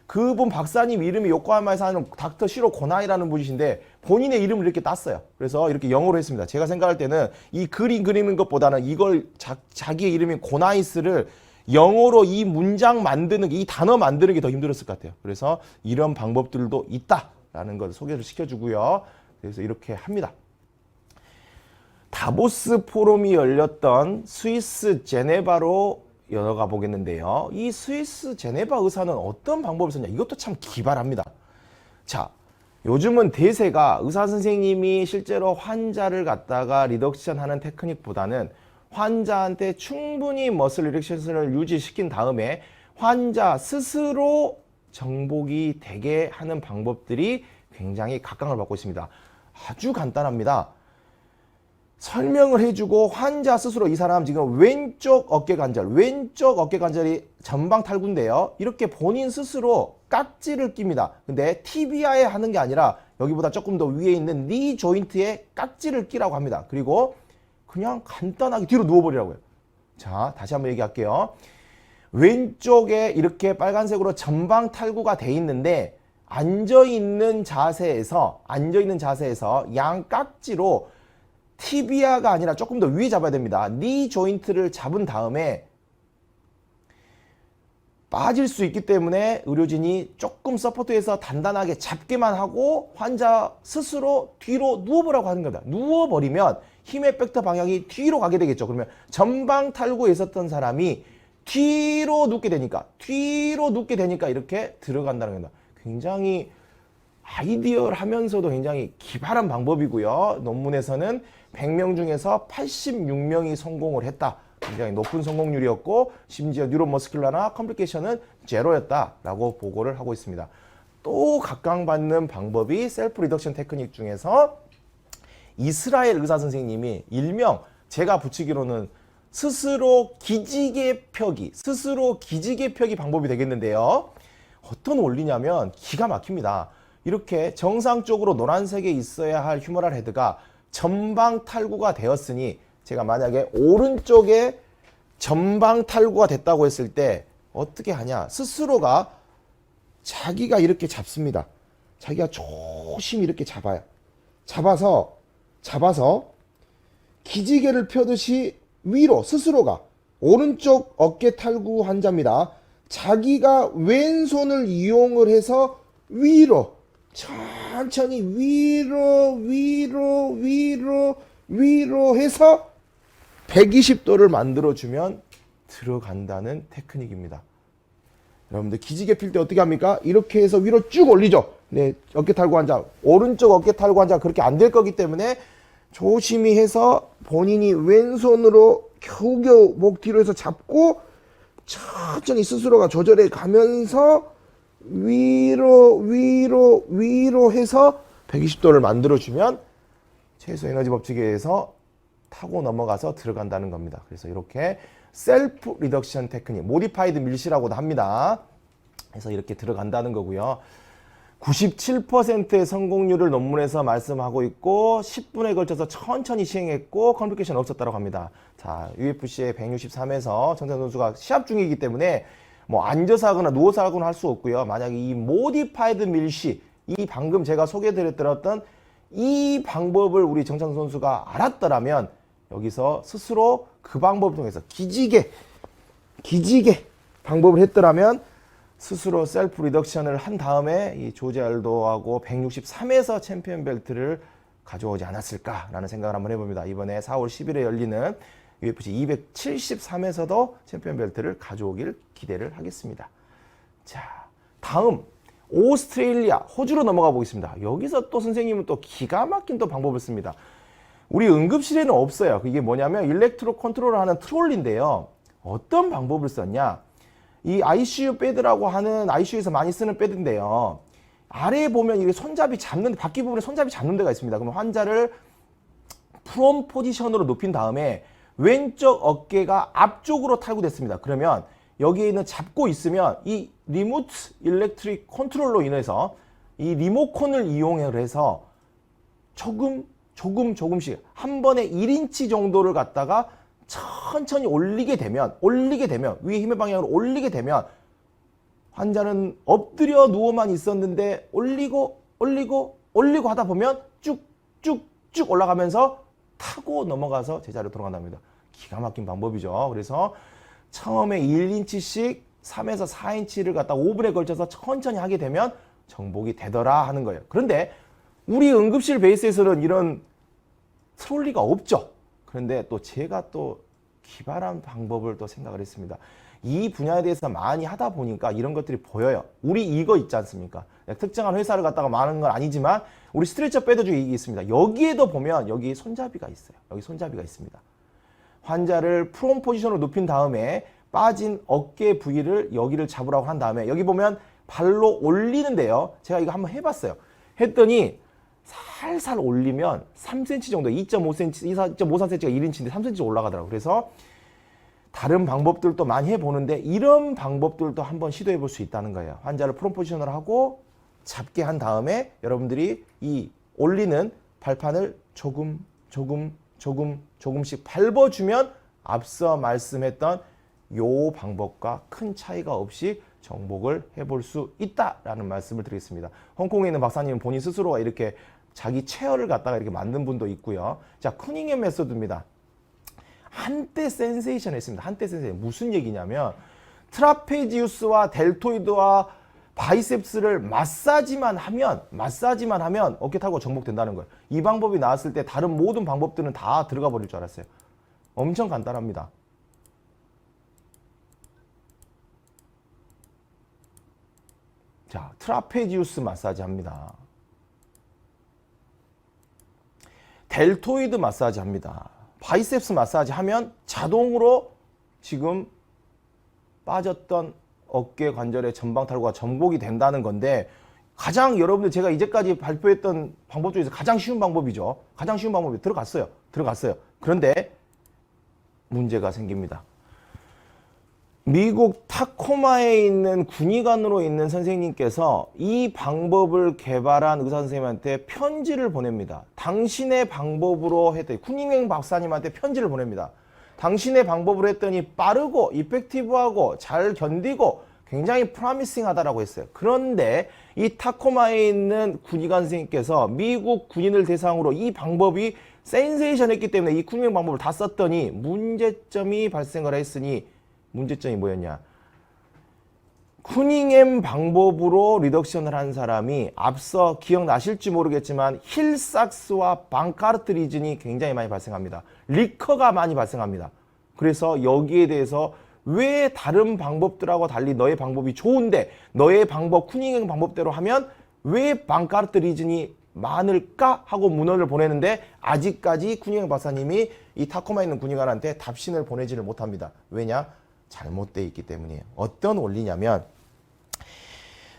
그분 박사님 이름이 요코하마에 사는 닥터 시로 고나이라는 분이신데 본인의 이름을 이렇게 땄어요. 그래서 이렇게 영어로 했습니다. 제가 생각할 때는 이 그림 그리는 것보다는 이걸 자기의 이름인 고나이스를 영어로 이 문장 만드는 이 단어 만드는 게 더 힘들었을 것 같아요. 그래서 이런 방법들도 있다라는 걸 소개를 시켜주고요. 그래서 이렇게 합니다. 다보스 포럼이 열렸던 스위스 제네바로 열어가 보겠는데요. 이 스위스 제네바 의사는 어떤 방법을 썼냐? 이것도 참 기발합니다. 자, 요즘은 대세가 의사 선생님이 실제로 환자를 갖다가 리덕션 하는 테크닉보다는 환자한테 충분히 머슬 리렉션을 유지시킨 다음에 환자 스스로 정복이 되게 하는 방법들이 굉장히 각광을 받고 있습니다. 아주 간단합니다. 설명을 해주고 환자 스스로 이 사람 지금 왼쪽 어깨 관절이 전방 탈구인데요. 이렇게 본인 스스로 깍지를 낍니다. 근데 티비아에 하는 게 아니라 여기보다 조금 더 위에 있는 니 조인트에 깍지를 끼라고 합니다. 그리고 그냥 간단하게 뒤로 누워버리라고요. 자, 다시 한번 얘기할게요. 왼쪽에 이렇게 빨간색으로 전방 탈구가 돼 있는데 앉아있는 자세에서 양 깍지로 티비아가 아니라 조금 더 위에 잡아야 됩니다. 니 조인트를 잡은 다음에 빠질 수 있기 때문에 의료진이 조금 서포트해서 단단하게 잡기만 하고 환자 스스로 뒤로 누워보라고 하는 겁니다. 누워버리면 힘의 벡터 방향이 뒤로 가게 되겠죠. 그러면 전방 탈구에 있었던 사람이 뒤로 눕게 되니까 이렇게 들어간다는 겁니다. 굉장히 아이디어하면서도 굉장히 기발한 방법이고요. 논문에서는 100명 중에서 86명이 성공을 했다. 굉장히 높은 성공률이었고 심지어 뉴로머스큘러나 컴플리케이션은 제로였다라고 보고를 하고 있습니다. 또 각광받는 방법이 셀프 리덕션 테크닉 중에서 이스라엘 의사 선생님이 일명 제가 붙이기로는 스스로 기지개 펴기 방법이 되겠는데요. 어떤 원리냐면 기가 막힙니다. 이렇게 정상적으로 노란색에 있어야 할 휴머럴 헤드가 전방 탈구가 되었으니 제가 만약에 오른쪽에 전방 탈구가 됐다고 했을 때 어떻게 하냐. 스스로가 자기가 이렇게 잡습니다. 자기가 조심히 이렇게 잡아요. 잡아서 기지개를 펴듯이 위로 스스로가 오른쪽 어깨 탈구 환자입니다. 자기가 왼손을 이용을 해서 위로 천천히 위로 해서 120도를 만들어주면 들어간다는 테크닉입니다. 여러분들 기지개 필 때 어떻게 합니까? 이렇게 해서 위로 쭉 올리죠. 네, 어깨 탈구 환자, 오른쪽 어깨 탈구 환자 그렇게 안 될 거기 때문에 조심히 해서 본인이 왼손으로 겨우겨우 목 뒤로 해서 잡고 천천히 스스로가 조절해 가면서 위로 해서 120도를 만들어주면 최소 에너지 법칙에 의해서 타고 넘어가서 들어간다는 겁니다. 그래서 이렇게 셀프 리덕션 테크닉, 모디파이드 밀시라고도 합니다. 그래서 이렇게 들어간다는 거고요. 97%의 성공률을 논문에서 말씀하고 있고 10분에 걸쳐서 천천히 시행했고 컴플리케이션 없었다고 합니다. 자, UFC의 163에서 정찬 선수가 시합 중이기 때문에 뭐 앉아서 하거나 누워서 하거나 할 수 없고요. 만약에 이 모디파이드 밀시, 이 방금 제가 소개해드렸던 이 방법을 우리 정찬 선수가 알았더라면 여기서 스스로 그 방법을 통해서 기지개 방법을 했더라면 스스로 셀프 리덕션을 한 다음에 이 조지 알도하고 163에서 챔피언 벨트를 가져오지 않았을까라는 생각을 한번 해봅니다. 이번에 4월 10일에 열리는 UFC 273에서도 챔피언 벨트를 가져오길 기대를 하겠습니다. 자, 다음 오스트레일리아, 호주로 넘어가 보겠습니다. 여기서 또 선생님은 또 기가 막힌 또 방법을 씁니다. 우리 응급실에는 없어요. 이게 뭐냐면 일렉트로 컨트롤을 하는 트롤리인데요. 어떤 방법을 썼냐? 이 ICU 패드라고 하는 ICU에서 많이 쓰는 패드인데요. 아래에 보면 이게 손잡이 잡는, 바퀴 부분에 손잡이 잡는 데가 있습니다. 그러면 환자를 프롬 포지션으로 눕힌 다음에 왼쪽 어깨가 앞쪽으로 탈구됐습니다. 그러면 여기에 있는 잡고 있으면 이 리모트 일렉트릭 컨트롤로 인해서 이 리모컨을 이용해서 조금씩 한 번에 1인치 정도를 갖다가 천천히 올리게 되면 위에 힘의 방향으로 올리게 되면 환자는 엎드려 누워만 있었는데 올리고 하다 보면 쭉쭉 올라가면서 타고 넘어가서 제자리로 돌아간답니다. 기가 막힌 방법이죠. 그래서 처음에 1인치씩 3에서 4인치를 갖다 5분에 걸쳐서 천천히 하게 되면 정복이 되더라 하는 거예요. 그런데 우리 응급실 베이스에서는 이런 트롤리가 없죠. 그런데 또 제가 또 기발한 방법을 또 생각을 했습니다. 이 분야에 대해서 많이 하다 보니까 이런 것들이 보여요. 우리 이거 있지 않습니까? 특정한 회사를 갖다가 많은 건 아니지만 우리 스트레처 배드 중에 이게 있습니다. 여기에도 보면 여기 손잡이가 있어요. 여기 손잡이가 있습니다. 환자를 프롬 포지션으로 눕힌 다음에 빠진 어깨 부위를 여기를 잡으라고 한 다음에 여기 보면 발로 올리는데요. 제가 이거 한번 해봤어요. 했더니 살살 올리면 3cm 정도, 2.5cm, 2.54cm가 1인치인데 3cm 올라가더라고요. 그래서 다른 방법들도 많이 해보는데 이런 방법들도 한번 시도해 볼 수 있다는 거예요. 환자를 프롬 포지션을 하고 잡게 한 다음에 여러분들이 이 올리는 발판을 조금씩 밟아주면 앞서 말씀했던 요 방법과 큰 차이가 없이 정복을 해볼 수 있다라는 말씀을 드리겠습니다. 홍콩에 있는 박사님은 본인 스스로가 이렇게 자기 체어를 갖다가 이렇게 만든 분도 있고요. 자, 쿠닝햄 메소드입니다. 한때 센세이션 했습니다. 한때 센세이션. 무슨 얘기냐면 트라페지우스와 델토이드와 바이셉스를 마사지만 하면 어깨 타고 정복된다는 거예요. 이 방법이 나왔을 때 다른 모든 방법들은 다 들어가 버릴 줄 알았어요. 엄청 간단합니다. 자, 트라페지우스 마사지 합니다. 델토이드 마사지 합니다. 바이셉스 마사지 하면 자동으로 지금 빠졌던 어깨 관절의 전방 탈구가 전복이 된다는 건데, 가장 여러분들 제가 이제까지 발표했던 방법 중에서 가장 쉬운 방법이죠. 가장 쉬운 방법이 들어갔어요. 그런데 문제가 생깁니다. 미국 타코마에 있는 군의관으로 있는 선생님께서 이 방법을 개발한 의사 선생님한테 편지를 보냅니다. 당신의 방법으로 했더니, 쿠닝행 박사님한테 편지를 보냅니다. 당신의 방법으로 했더니 빠르고 이펙티브하고 잘 견디고 굉장히 프라미싱하다라고 했어요. 그런데 이 타코마에 있는 군의관 선생님께서 미국 군인을 대상으로 이 방법이 센세이션했기 때문에 이 쿠닝행 방법을 다 썼더니 문제점이 발생을 했으니, 문제점이 뭐였냐? 쿠닝햄 방법으로 리덕션을 한 사람이 앞서 기억나실지 모르겠지만 힐삭스와 방카르트리진이 굉장히 많이 발생합니다. 리커가 많이 발생합니다. 그래서 여기에 대해서 왜 다른 방법들하고 달리 너의 방법이 좋은데 너의 방법 쿠닝햄 방법대로 하면 왜 방카르트리진이 많을까 하고 문헌을 보내는데, 아직까지 쿠닝햄 박사님이 이 타코마에 있는 군의관한테 답신을 보내지를 못합니다. 왜냐? 잘못되어 있기 때문이에요. 어떤 원리냐면,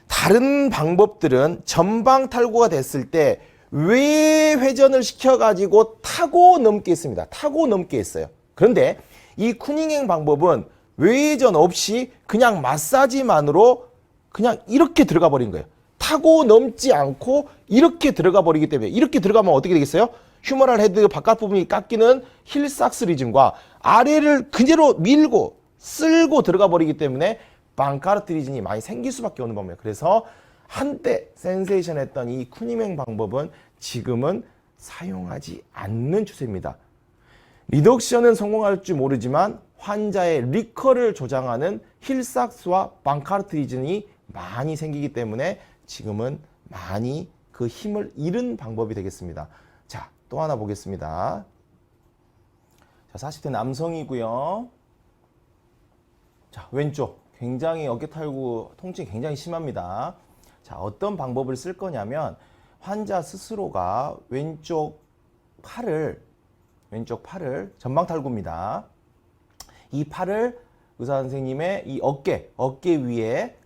다른 방법들은 전방 탈구가 됐을 때 외 회전을 시켜가지고 타고 넘게 했습니다. 타고 넘게 했어요. 그런데 이 쿠닝행 방법은 외회전 없이 그냥 마사지만으로 그냥 이렇게 들어가 버린 거예요. 타고 넘지 않고 이렇게 들어가 버리기 때문에, 이렇게 들어가면 어떻게 되겠어요? 휴머럴 헤드 바깥 부분이 깎이는 힐삭스 리즘과 아래를 그대로 밀고 쓸고 들어가 버리기 때문에 방카르트리진이 많이 생길 수밖에 없는 방법이에요. 그래서 한때 센세이션 했던 이 쿠닝행 방법은 지금은 사용하지 않는 추세입니다. 리덕션은 성공할지 모르지만 환자의 리커를 조장하는 힐삭스와 방카르트리진이 많이 생기기 때문에 지금은 많이 그 힘을 잃은 방법이 되겠습니다. 자, 또 하나 보겠습니다. 자, 40대 남성이고요. 자, 왼쪽 굉장히 어깨 탈구 통증이 굉장히 심합니다. 자, 어떤 방법을 쓸 거냐면, 환자 스스로가 왼쪽 팔을 전방 탈구입니다. 이 팔을 의사 선생님의 이 어깨 위에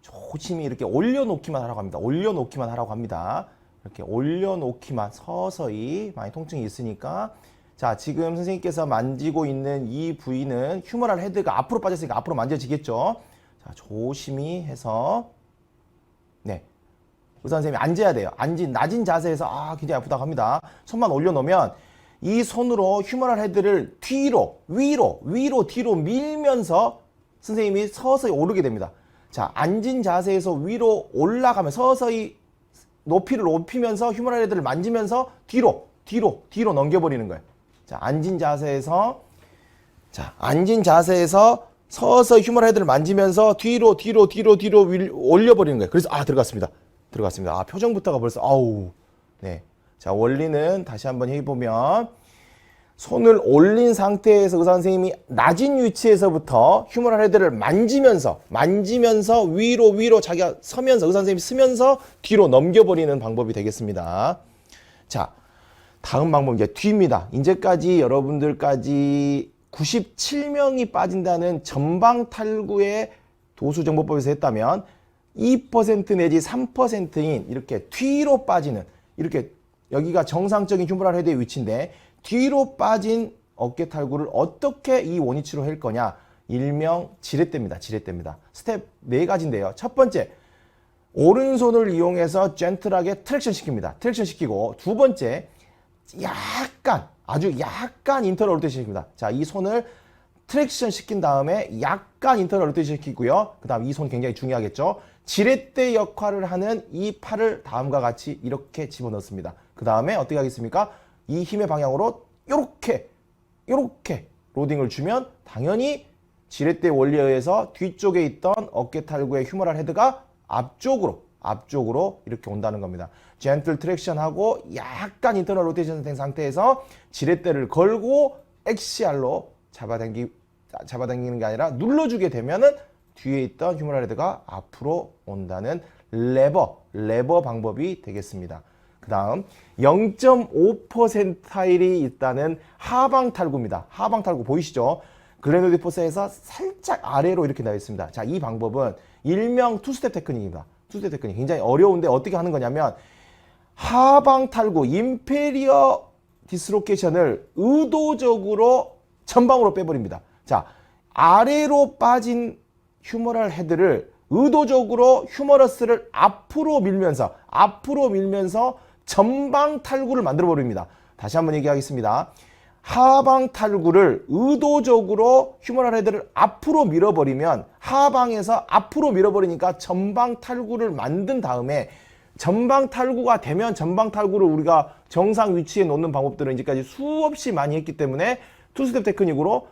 조심히 이렇게 올려놓기만 하라고 합니다. 올려놓기만 하라고 합니다. 이렇게 올려놓기만, 서서히, 많이 통증이 있으니까. 자, 지금 선생님께서 만지고 있는 이 부위는 휴머럴 헤드가 앞으로 빠졌으니까 앞으로 만져지겠죠. 자, 조심히 해서, 네, 의사 선생님이 앉아야 돼요. 낮은 자세에서 굉장히 아프다고 합니다. 손만 올려놓으면 이 손으로 휴머럴 헤드를 뒤로, 위로, 뒤로 밀면서 선생님이 서서히 오르게 됩니다. 자, 앉은 자세에서 위로 올라가면 서서히 높이를 높이면서 휴머럴 헤드를 만지면서 뒤로 넘겨버리는 거예요. 자, 앉은 자세에서 서서히 휴머럴 헤드를 만지면서 뒤로 올려버리는 거예요. 그래서 들어갔습니다. 표정부터가 벌써 네. 자, 원리는 다시 한번 해보면, 손을 올린 상태에서 의사 선생님이 낮은 위치에서부터 휴머럴 헤드를 만지면서 위로 자기가 서면서, 의사 선생님이 서면서 뒤로 넘겨버리는 방법이 되겠습니다. 자, 다음 방법 이제 뒤입니다. 이제까지 여러분들까지 97명이 빠진다는 전방 탈구의 도수정보법에서 했다면 2% 내지 3%인 이렇게 뒤로 빠지는, 이렇게 여기가 정상적인 휴머럴 헤드의 위치인데 뒤로 빠진 어깨 탈구를 어떻게 이 원위치로 할 거냐, 일명 지렛대입니다. 스텝 4가지인데요. 첫 번째, 오른손을 이용해서 젠틀하게 트랙션 시킵니다. 트랙션 시키고, 두 번째, 아주 약간 인터널 로테이션 시킵니다. 자, 이 손을 트랙션 시킨 다음에 약간 인터널 로테이션 시키고요. 그 다음 이 손 굉장히 중요하겠죠. 지렛대 역할을 하는 이 팔을 다음과 같이 이렇게 집어넣습니다. 그 다음에 어떻게 하겠습니까? 이 힘의 방향으로 요렇게 로딩을 주면 당연히 지렛대 원리에 의해서 뒤쪽에 있던 어깨 탈구의 휴머럴 헤드가 앞쪽으로 이렇게 온다는 겁니다. 젠틀 트랙션하고 약간 인터널 로테이션 된 상태에서 지렛대를 걸고 엑시알로 잡아당기는 게 아니라 눌러주게 되면은 뒤에 있던 휴머럴 헤드가 앞으로 온다는 레버 방법이 되겠습니다. 그 다음 0.5%타일이 있다는 하방 탈구입니다. 하방 탈구 보이시죠? 글렌오디포스에서 살짝 아래로 이렇게 나와 있습니다. 자, 이 방법은 일명 투스텝 테크닉입니다. 투스텝 테크닉 굉장히 어려운데 어떻게 하는 거냐면 하방 탈구 인페리어 디스로케이션을 의도적으로 전방으로 빼버립니다. 자, 아래로 빠진 휴머럴 헤드를 의도적으로 휴머러스를 앞으로 밀면서 전방 탈구를 만들어 버립니다. 다시 한번 얘기하겠습니다. 하방 탈구를 의도적으로 휴머럴 헤드를 앞으로 밀어버리면 하방에서 앞으로 밀어버리니까 전방 탈구를 만든 다음에 전방 탈구가 되면 전방 탈구를 우리가 정상 위치에 놓는 방법들은 이제까지 수없이 많이 했기 때문에 투스텝 테크닉으로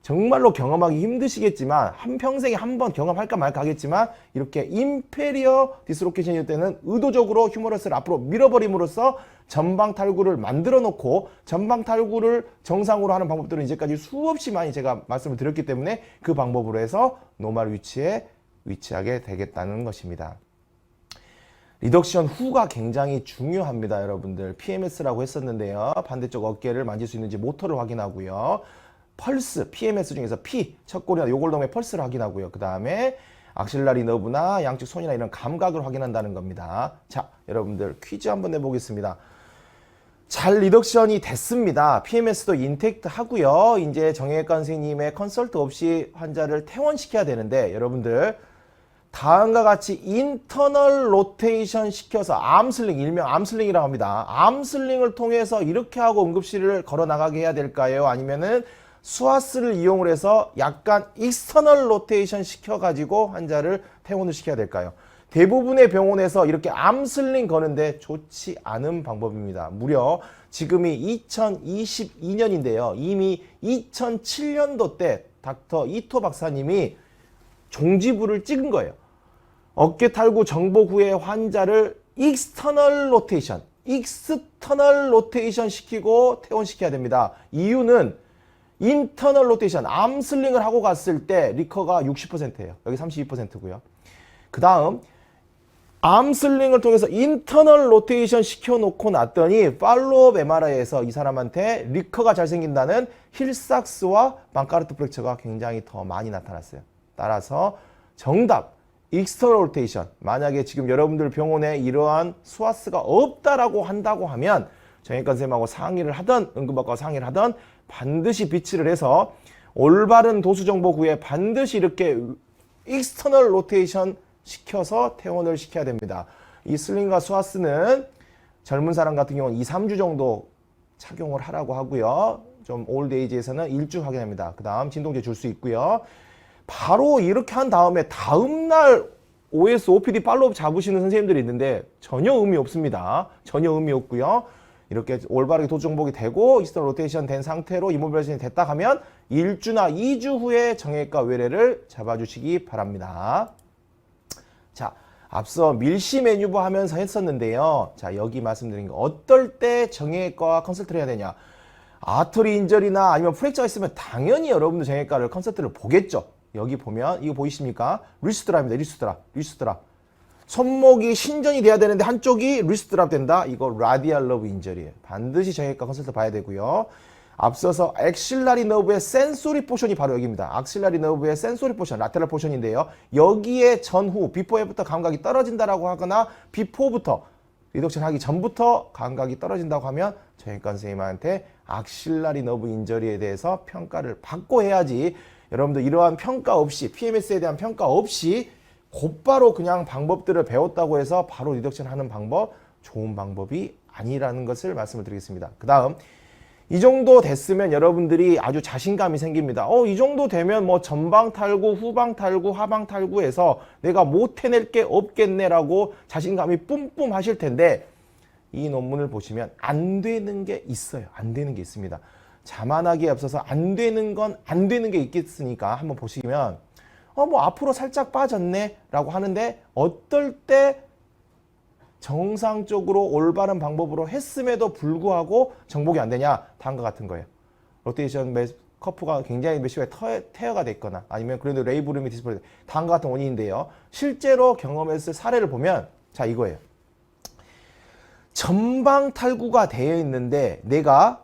정말로 경험하기 힘드시겠지만 한평생에 한 번 경험할까 말까 하겠지만 이렇게 인페리어 디스로케이션일 때는 의도적으로 휴머러스를 앞으로 밀어버림으로써 전방 탈구를 만들어 놓고 전방 탈구를 정상으로 하는 방법들은 이제까지 수없이 많이 제가 말씀을 드렸기 때문에 그 방법으로 해서 노멀 위치에 위치하게 되겠다는 것입니다. 리덕션 후가 굉장히 중요합니다. 여러분들 PMS라고 했었는데요. 반대쪽 어깨를 만질 수 있는지 모터를 확인하고요. 펄스, PMS 중에서 P, 척골이나 요골동의 펄스를 확인하고요. 그 다음에 악실라리 너브나 양쪽 손이나 이런 감각을 확인한다는 겁니다. 자, 여러분들 퀴즈 한번 내보겠습니다. 잘 리덕션이 됐습니다. PMS도 인텍트 하고요. 이제 정형외과 선생님의 컨설트 없이 환자를 퇴원시켜야 되는데 여러분들 다음과 같이 인터널 로테이션 시켜서 암슬링, 일명 암슬링이라고 합니다. 암슬링을 통해서 이렇게 하고 응급실을 걸어 나가게 해야 될까요? 아니면은 수아스를 이용을 해서 약간 익스터널 로테이션 시켜가지고 환자를 퇴원을 시켜야 될까요? 대부분의 병원에서 이렇게 암슬링 거는데 좋지 않은 방법입니다. 무려 지금이 2022년인데요. 이미 2007년도 때 닥터 이토 박사님이 종지부를 찍은 거예요. 어깨 탈구 정복 후에 환자를 익스터널 로테이션 시키고 퇴원시켜야 됩니다. 이유는 인터널 로테이션, 암슬링을 하고 갔을 때 리커가 60%예요. 여기 32%고요. 그 다음 암슬링을 통해서 인터널 로테이션 시켜놓고 났더니 팔로업 MRI에서 이 사람한테 리커가 잘 생긴다는 힐삭스와 방카르트 프랙처가 굉장히 더 많이 나타났어요. 따라서 정답 익스터널 로테이션. 만약에 지금 여러분들 병원에 이러한 수아스가 없다라고 한다고 하면 정형외과 선생님하고 상의를 하던 응급학과 상의를 하던 반드시 비치를 해서 올바른 도수 정복 후에 반드시 이렇게 익스터널 로테이션 시켜서 퇴원을 시켜야 됩니다. 이 슬링과 수아스는 젊은 사람 같은 경우는 2, 3주 정도 착용을 하라고 하고요. 좀 올드에이지에서는 1주 확인합니다. 그 다음 진통제 줄 수 있고요. 바로 이렇게 한 다음에 다음날 OS, OPD 팔로업 잡으시는 선생님들이 있는데 전혀 의미 없습니다. 전혀 의미 없고요. 이렇게 올바르게 도수 정복이 되고 익스터널 로테이션 된 상태로 이모빌리제이션이 됐다 하면 1주나 2주 후에 정형외과 외래를 잡아주시기 바랍니다. 자, 앞서 밀시 매뉴버 하면서 했었는데요. 자, 여기 말씀드린 거 어떨 때 정형외과 컨설트를 해야 되냐. 아터리 인절이나 아니면 프랙처가 있으면 당연히 여러분들 정형외과를 컨설트를 보겠죠. 여기 보면 이거 보이십니까? 리스트랍입니다. 리스트랍. 손목이 신전이 돼야 되는데 한쪽이 리스트랍 된다. 이거 라디알 러브 인절이에요. 반드시 정형외과 컨설트 봐야 되고요. 앞서서 액실라리 너브의 센소리 포션이 바로 여기입니다. 악실라리 너브의 센소리 포션, 라테럴 포션인데요. 여기에 전후, 비포에부터 감각이 떨어진다라고 하거나 비포부터 리덕션 하기 전부터 감각이 떨어진다고 하면 정형외과 선생님한테 악실라리 너브 인저리에 대해서 평가를 받고 해야지. 여러분들 이러한 평가 없이, PMS에 대한 평가 없이 곧바로 그냥 방법들을 배웠다고 해서 바로 리덕션 하는 방법, 좋은 방법이 아니라는 것을 말씀을 드리겠습니다. 그 다음 이 정도 됐으면 여러분들이 아주 자신감이 생깁니다. 이 정도 되면 뭐 전방 탈구, 후방 탈구, 하방 탈구해서 내가 못 해낼 게 없겠네라고 자신감이 뿜뿜 하실 텐데 이 논문을 보시면 안 되는 게 있어요. 안 되는 게 있습니다. 자만하기에 앞서서 안 되는 건 안 되는 게 있겠으니까 한번 보시면 뭐 앞으로 살짝 빠졌네 라고 하는데 어떨 때 정상적으로 올바른 방법으로 했음에도 불구하고 정복이 안 되냐? 다음과 같은 거예요. 로테이션 커프가 굉장히 메시가 태어가 됐거나 아니면 그래도 레이브룸이 디스플레이 다음과 같은 원인인데요. 실제로 경험했을 사례를 보면 자 이거예요. 전방 탈구가 되어 있는데 내가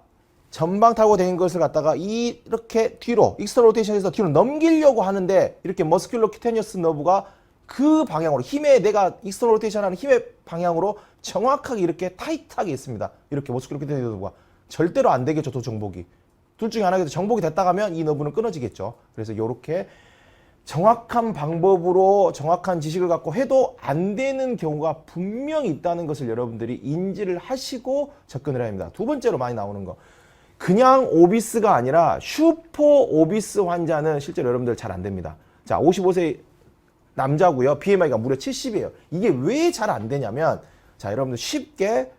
전방 탈구된 것을 갖다가 이렇게 뒤로 익스터널 로테이션에서 뒤로 넘기려고 하는데 이렇게 머스큘러 큐테니어스 너브가 그 방향으로 힘의 내가 익스터널 로테이션 하는 힘의 방향으로 정확하게 이렇게 타이트하게 있습니다. 이렇게 머스큘러 큐테니어스 너브가 절대로 안 되겠죠. 도정복이. 둘 중에 하나겠죠. 정복이 됐다 가면 이 너브는 끊어지겠죠. 그래서 이렇게 정확한 방법으로 정확한 지식을 갖고 해도 안 되는 경우가 분명히 있다는 것을 여러분들이 인지를 하시고 접근을 해야 합니다. 두 번째로 많이 나오는 거. 그냥 오비스가 아니라 슈퍼 오비스 환자는 실제로 여러분들 잘 안 됩니다. 자, 55세 남자고요. BMI가 무려 70이에요. 이게 왜 잘 안 되냐면, 자, 여러분들 쉽게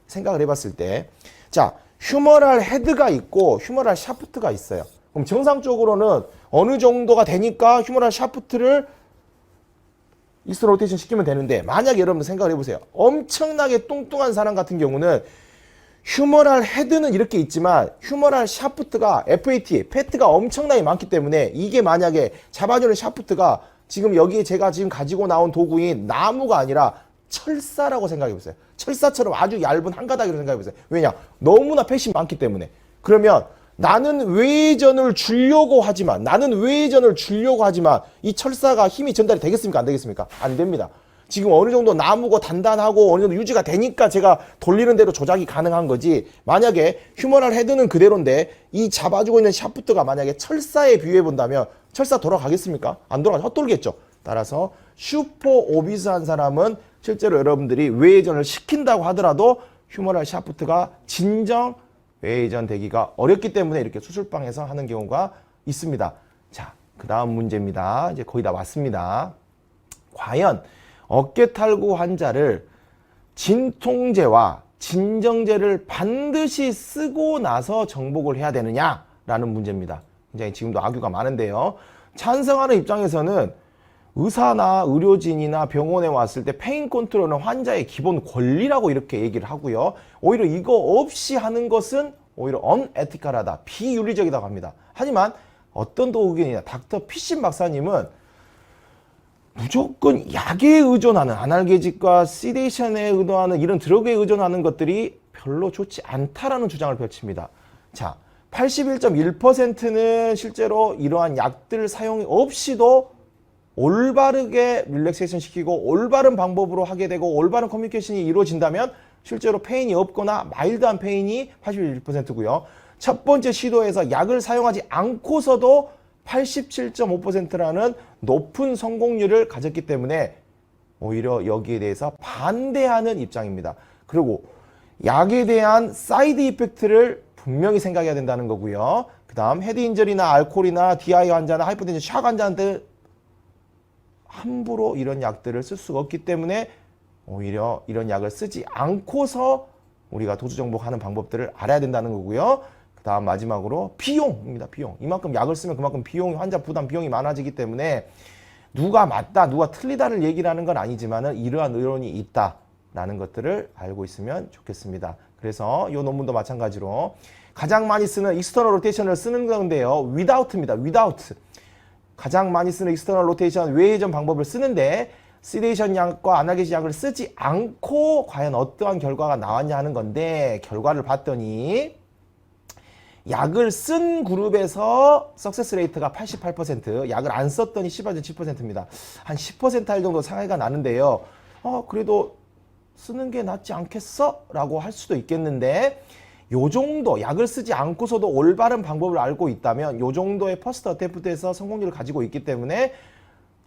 생각을 해봤을 때, 자, 휴머럴 헤드가 있고 휴머럴 샤프트가 있어요. 그럼 정상적으로는 어느 정도가 되니까 휴머럴 샤프트를 익스터널 로테이션 시키면 되는데, 만약에 여러분 생각을 해보세요. 엄청나게 뚱뚱한 사람 같은 경우는 휴머럴 헤드는 이렇게 있지만 휴머럴 샤프트가 FAT, 패트가 엄청나게 많기 때문에 이게 만약에 잡아주는 샤프트가 지금 여기에 제가 지금 가지고 나온 도구인 나무가 아니라 철사라고 생각해보세요. 철사처럼 아주 얇은 한 가닥이라고 생각해보세요. 왜냐? 너무나 펫이 많기 때문에. 그러면 나는 외전을 주려고 하지만 이 철사가 힘이 전달이 되겠습니까? 안 되겠습니까? 안 됩니다. 지금 어느 정도 나무고 단단하고 어느 정도 유지가 되니까 제가 돌리는 대로 조작이 가능한 거지. 만약에 휴머럴 헤드는 그대로인데 이 잡아주고 있는 샤프트가 만약에 철사에 비유해 본다면 철사 돌아가겠습니까? 안 돌아가죠. 헛돌겠죠. 따라서 슈퍼 오비스한 사람은 실제로 여러분들이 외회전을 시킨다고 하더라도 휴머럴 샤프트가 진정 외회전 되기가 어렵기 때문에 이렇게 수술방에서 하는 경우가 있습니다. 자, 그 다음 문제입니다. 이제 거의 다 왔습니다. 과연 어깨 탈구 환자를 진통제와 진정제를 반드시 쓰고 나서 정복을 해야 되느냐라는 문제입니다. 굉장히 지금도 악유가 많은데요. 찬성하는 입장에서는 의사나 의료진이나 병원에 왔을 때 페인 컨트롤은 환자의 기본 권리라고 이렇게 얘기를 하고요. 오히려 이거 없이 하는 것은 오히려 unethical하다, 비윤리적이라고 합니다. 하지만 어떤 또 의견이냐, 닥터 피신 박사님은 무조건 약에 의존하는 아날게직과 시데이션에 의존하는 이런 드러그에 의존하는 것들이 별로 좋지 않다라는 주장을 펼칩니다. 자, 81.1%는 실제로 이러한 약들 사용 없이도 올바르게 릴렉세이션 시키고 올바른 방법으로 하게 되고 올바른 커뮤니케이션이 이루어진다면 실제로 페인이 없거나 마일드한 페인이 81%고요. 첫 번째 시도에서 약을 사용하지 않고서도 87.5%라는 높은 성공률을 가졌기 때문에 오히려 여기에 대해서 반대하는 입장입니다. 그리고 약에 대한 사이드 이펙트를 분명히 생각해야 된다는 거고요. 그 다음 헤드 인저리나 알코올이나 DI 환자나 하이퍼텐션 샥 환자한테 함부로 이런 약들을 쓸 수가 없기 때문에 오히려 이런 약을 쓰지 않고서 우리가 도수 정복하는 방법들을 알아야 된다는 거고요. 그 다음 마지막으로 비용입니다. 비용. 이만큼 약을 쓰면 그만큼 비용이, 환자 부담 비용이 많아지기 때문에 누가 맞다, 누가 틀리다를 얘기를 하는 건 아니지만은 이러한 의론이 있다라는 것들을 알고 있으면 좋겠습니다. 그래서 이 논문도 마찬가지로 가장 많이 쓰는 익스터널 로테이션을 쓰는 건데요. without입니다. without. 가장 많이 쓰는 익스터널 로테이션 외회전 방법을 쓰는데 시데이션 약과 아날게식 약을 쓰지 않고 과연 어떠한 결과가 나왔냐 하는 건데, 결과를 봤더니 약을 쓴 그룹에서 석세스 레이트가 88%, 약을 안 썼더니 18.7%입니다. 한 10%할 정도 차이가 나는데요. 그래도 쓰는 게 낫지 않겠어? 라고 할 수도 있겠는데, 요 정도 약을 쓰지 않고서도 올바른 방법을 알고 있다면 요 정도의 퍼스트 어테프트에서 성공률을 가지고 있기 때문에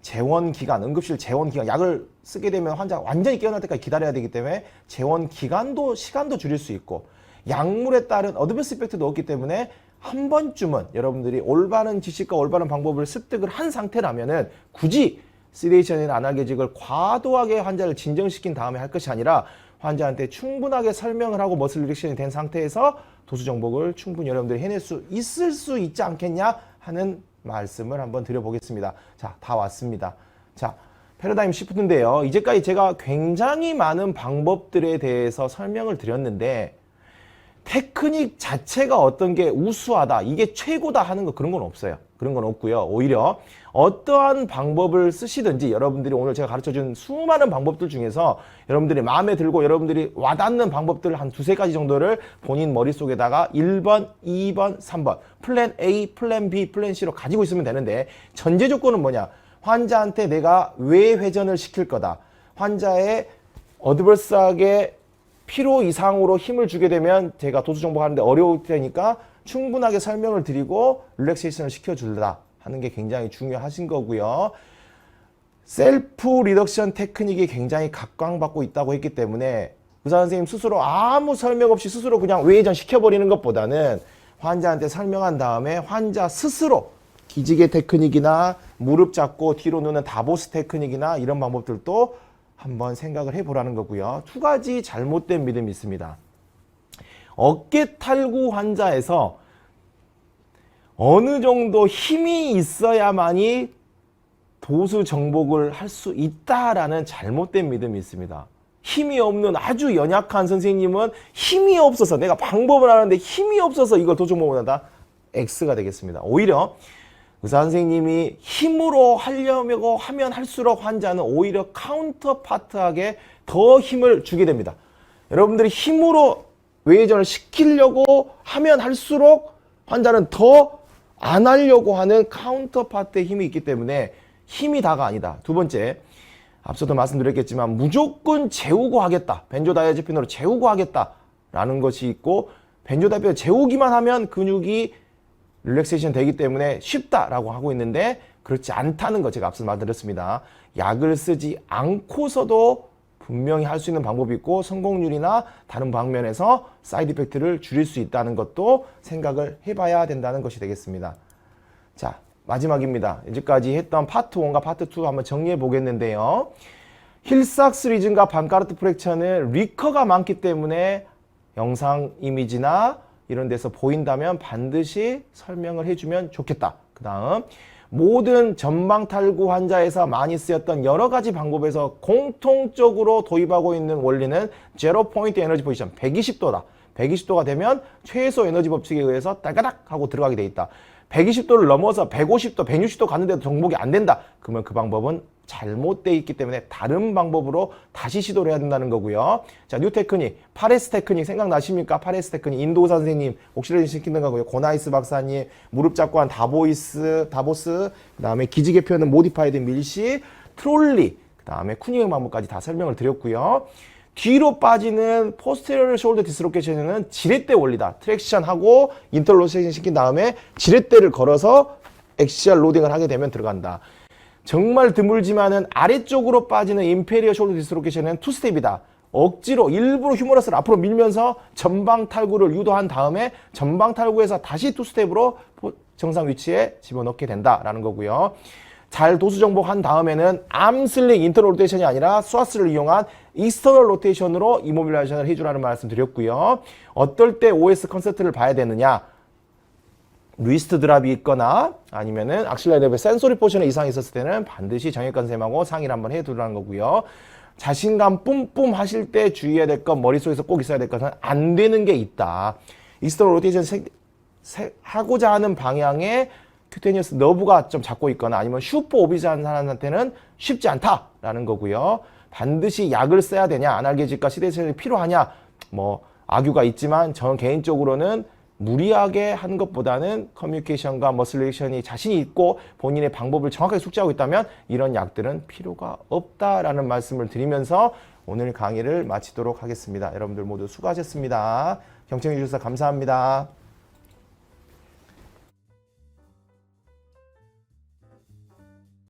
재원 기간, 응급실 재원 기간, 약을 쓰게 되면 환자가 완전히 깨어날 때까지 기다려야 되기 때문에 재원 기간도, 시간도 줄일 수 있고, 약물에 따른 어드밴스 이펙트도 없기 때문에 한 번쯤은 여러분들이 올바른 지식과 올바른 방법을 습득을 한 상태라면은 굳이 시데이션이나 아날게직을 과도하게 환자를 진정시킨 다음에 할 것이 아니라 환자한테 충분하게 설명을 하고 머슬 리렉션이 된 상태에서 도수 정복을 충분히 여러분들이 해낼 수 있을 수 있지 않겠냐 하는 말씀을 한번 드려보겠습니다. 자, 다 왔습니다. 자, 패러다임 시프트인데요. 이제까지 제가 굉장히 많은 방법들에 대해서 설명을 드렸는데 테크닉 자체가 어떤 게 우수하다, 이게 최고다 하는 거 그런 건 없어요. 그런 건 없고요. 오히려 어떠한 방법을 쓰시든지 여러분들이 오늘 제가 가르쳐준 수많은 방법들 중에서 여러분들이 마음에 들고 여러분들이 와닿는 방법들 한 두세 가지 정도를 본인 머릿속에다가 1번, 2번, 3번 플랜 A, 플랜 B, 플랜 C로 가지고 있으면 되는데 전제 조건은 뭐냐? 환자한테 내가 왜 회전을 시킬 거다. 환자의 어드버스하게 필요 이상으로 힘을 주게 되면 제가 도수 정복하는데 어려울 테니까 충분하게 설명을 드리고 릴렉세이션을 시켜준다 하는 게 굉장히 중요하신 거고요. 셀프 리덕션 테크닉이 굉장히 각광받고 있다고 했기 때문에 의사 선생님 스스로 아무 설명 없이 스스로 그냥 외회전 시켜버리는 것보다는 환자한테 설명한 다음에 환자 스스로 기지개 테크닉이나 무릎 잡고 뒤로 누는 다보스 테크닉이나 이런 방법들도 한번 생각을 해보라는 거고요. 두 가지 잘못된 믿음이 있습니다. 어깨 탈구 환자에서 어느 정도 힘이 있어야만이 도수 정복을 할 수 있다라는 잘못된 믿음이 있습니다. 힘이 없는 아주 연약한 선생님은 힘이 없어서 내가 방법을 하는데 힘이 없어서 이걸 도수 정복을 한다. X가 되겠습니다. 오히려 의사 선생님이 힘으로 하려고 하면 할수록 환자는 오히려 카운터파트하게 더 힘을 주게 됩니다. 여러분들이 힘으로 외회전을 시키려고 하면 할수록 환자는 더 안 하려고 하는 카운터파트의 힘이 있기 때문에 힘이 다가 아니다. 두 번째, 앞서도 말씀드렸겠지만 무조건 재우고 하겠다. 벤조다이아제피놀로 재우고 하겠다라는 것이 있고 벤조다이아제피놀 재우기만 하면 근육이 릴렉세이션 되기 때문에 쉽다라고 하고 있는데 그렇지 않다는 거 제가 앞서 말드렸습니다. 약을 쓰지 않고서도 분명히 할 수 있는 방법이 있고 성공률이나 다른 방면에서 사이드 이펙트를 줄일 수 있다는 것도 생각을 해봐야 된다는 것이 되겠습니다. 자, 마지막입니다. 이제까지 했던 파트 1과 파트 2 한번 정리해 보겠는데요. 힐삭스 리즘과 반카르트 프랙처는 리커가 많기 때문에 영상 이미지나 이런 데서 보인다면 반드시 설명을 해주면 좋겠다. 그 다음 모든 전방 탈구 환자에서 많이 쓰였던 여러 가지 방법에서 공통적으로 도입하고 있는 원리는 제로 포인트 에너지 포지션 120도다. 120도가 되면 최소 에너지 법칙에 의해서 딸가닥 하고 들어가게 돼 있다. 120도를 넘어서 150도, 160도 갔는데도 정복이 안 된다. 그러면 그 방법은 잘못되어 있기 때문에 다른 방법으로 다시 시도를 해야 된다는 거고요. 자, 뉴 테크닉, 파레스 테크닉 생각나십니까? 파레스 테크닉, 인도 선생님, 옥실레이션 시키는 거고요. 고나이스 박사님, 무릎 잡고 한 다보스, 그 다음에 기지개 펴는 모디파이드 밀시, 트롤리, 그 다음에 쿠닝 방법까지 다 설명을 드렸고요. 뒤로 빠지는 포스테리어 숄더 디스로케이션은 지렛대 원리다. 트랙션하고 인터로테이션 시킨 다음에 지렛대를 걸어서 엑시얼 로딩을 하게 되면 들어간다. 정말 드물지만은 아래쪽으로 빠지는 인페리어 숄더 디스로케이션은 투스텝이다. 억지로 일부러 휴머러스를 앞으로 밀면서 전방 탈구를 유도한 다음에 전방 탈구에서 다시 투스텝으로 정상 위치에 집어넣게 된다라는 거고요. 잘 도수 정복한 다음에는 암슬링 인터널 로테이션이 아니라 스와스를 이용한 익스터널 로테이션으로 이모빌라이제이션을 해주라는 말씀 드렸고요. 어떨 때 OS 컨셉트를 봐야 되느냐? 리스트 드랍이 있거나 아니면은 악실라리 레벨 센소리 포션에 이상이 있었을 때는 반드시 정형외과 선생님하고 상의를 한번 해두라는 거고요. 자신감 뿜뿜 하실 때 주의해야 될 건 머릿속에서 꼭 있어야 될 것은 안 되는 게 있다. 익스터널 로테이션 하고자 하는 방향에 큐테니어스 너브가 좀 잡고 있거나 아니면 슈퍼 오비즈한 사람한테는 쉽지 않다라는 거고요. 반드시 약을 써야 되냐, 아날게직과 시데이션이 필요하냐, 뭐 악유가 있지만 저는 개인적으로는 무리하게 하는 것보다는 커뮤니케이션과 머슬레이션이 자신이 있고 본인의 방법을 정확하게 숙지하고 있다면 이런 약들은 필요가 없다라는 말씀을 드리면서 오늘 강의를 마치도록 하겠습니다. 여러분들 모두 수고하셨습니다. 경청해 주셔서 감사합니다.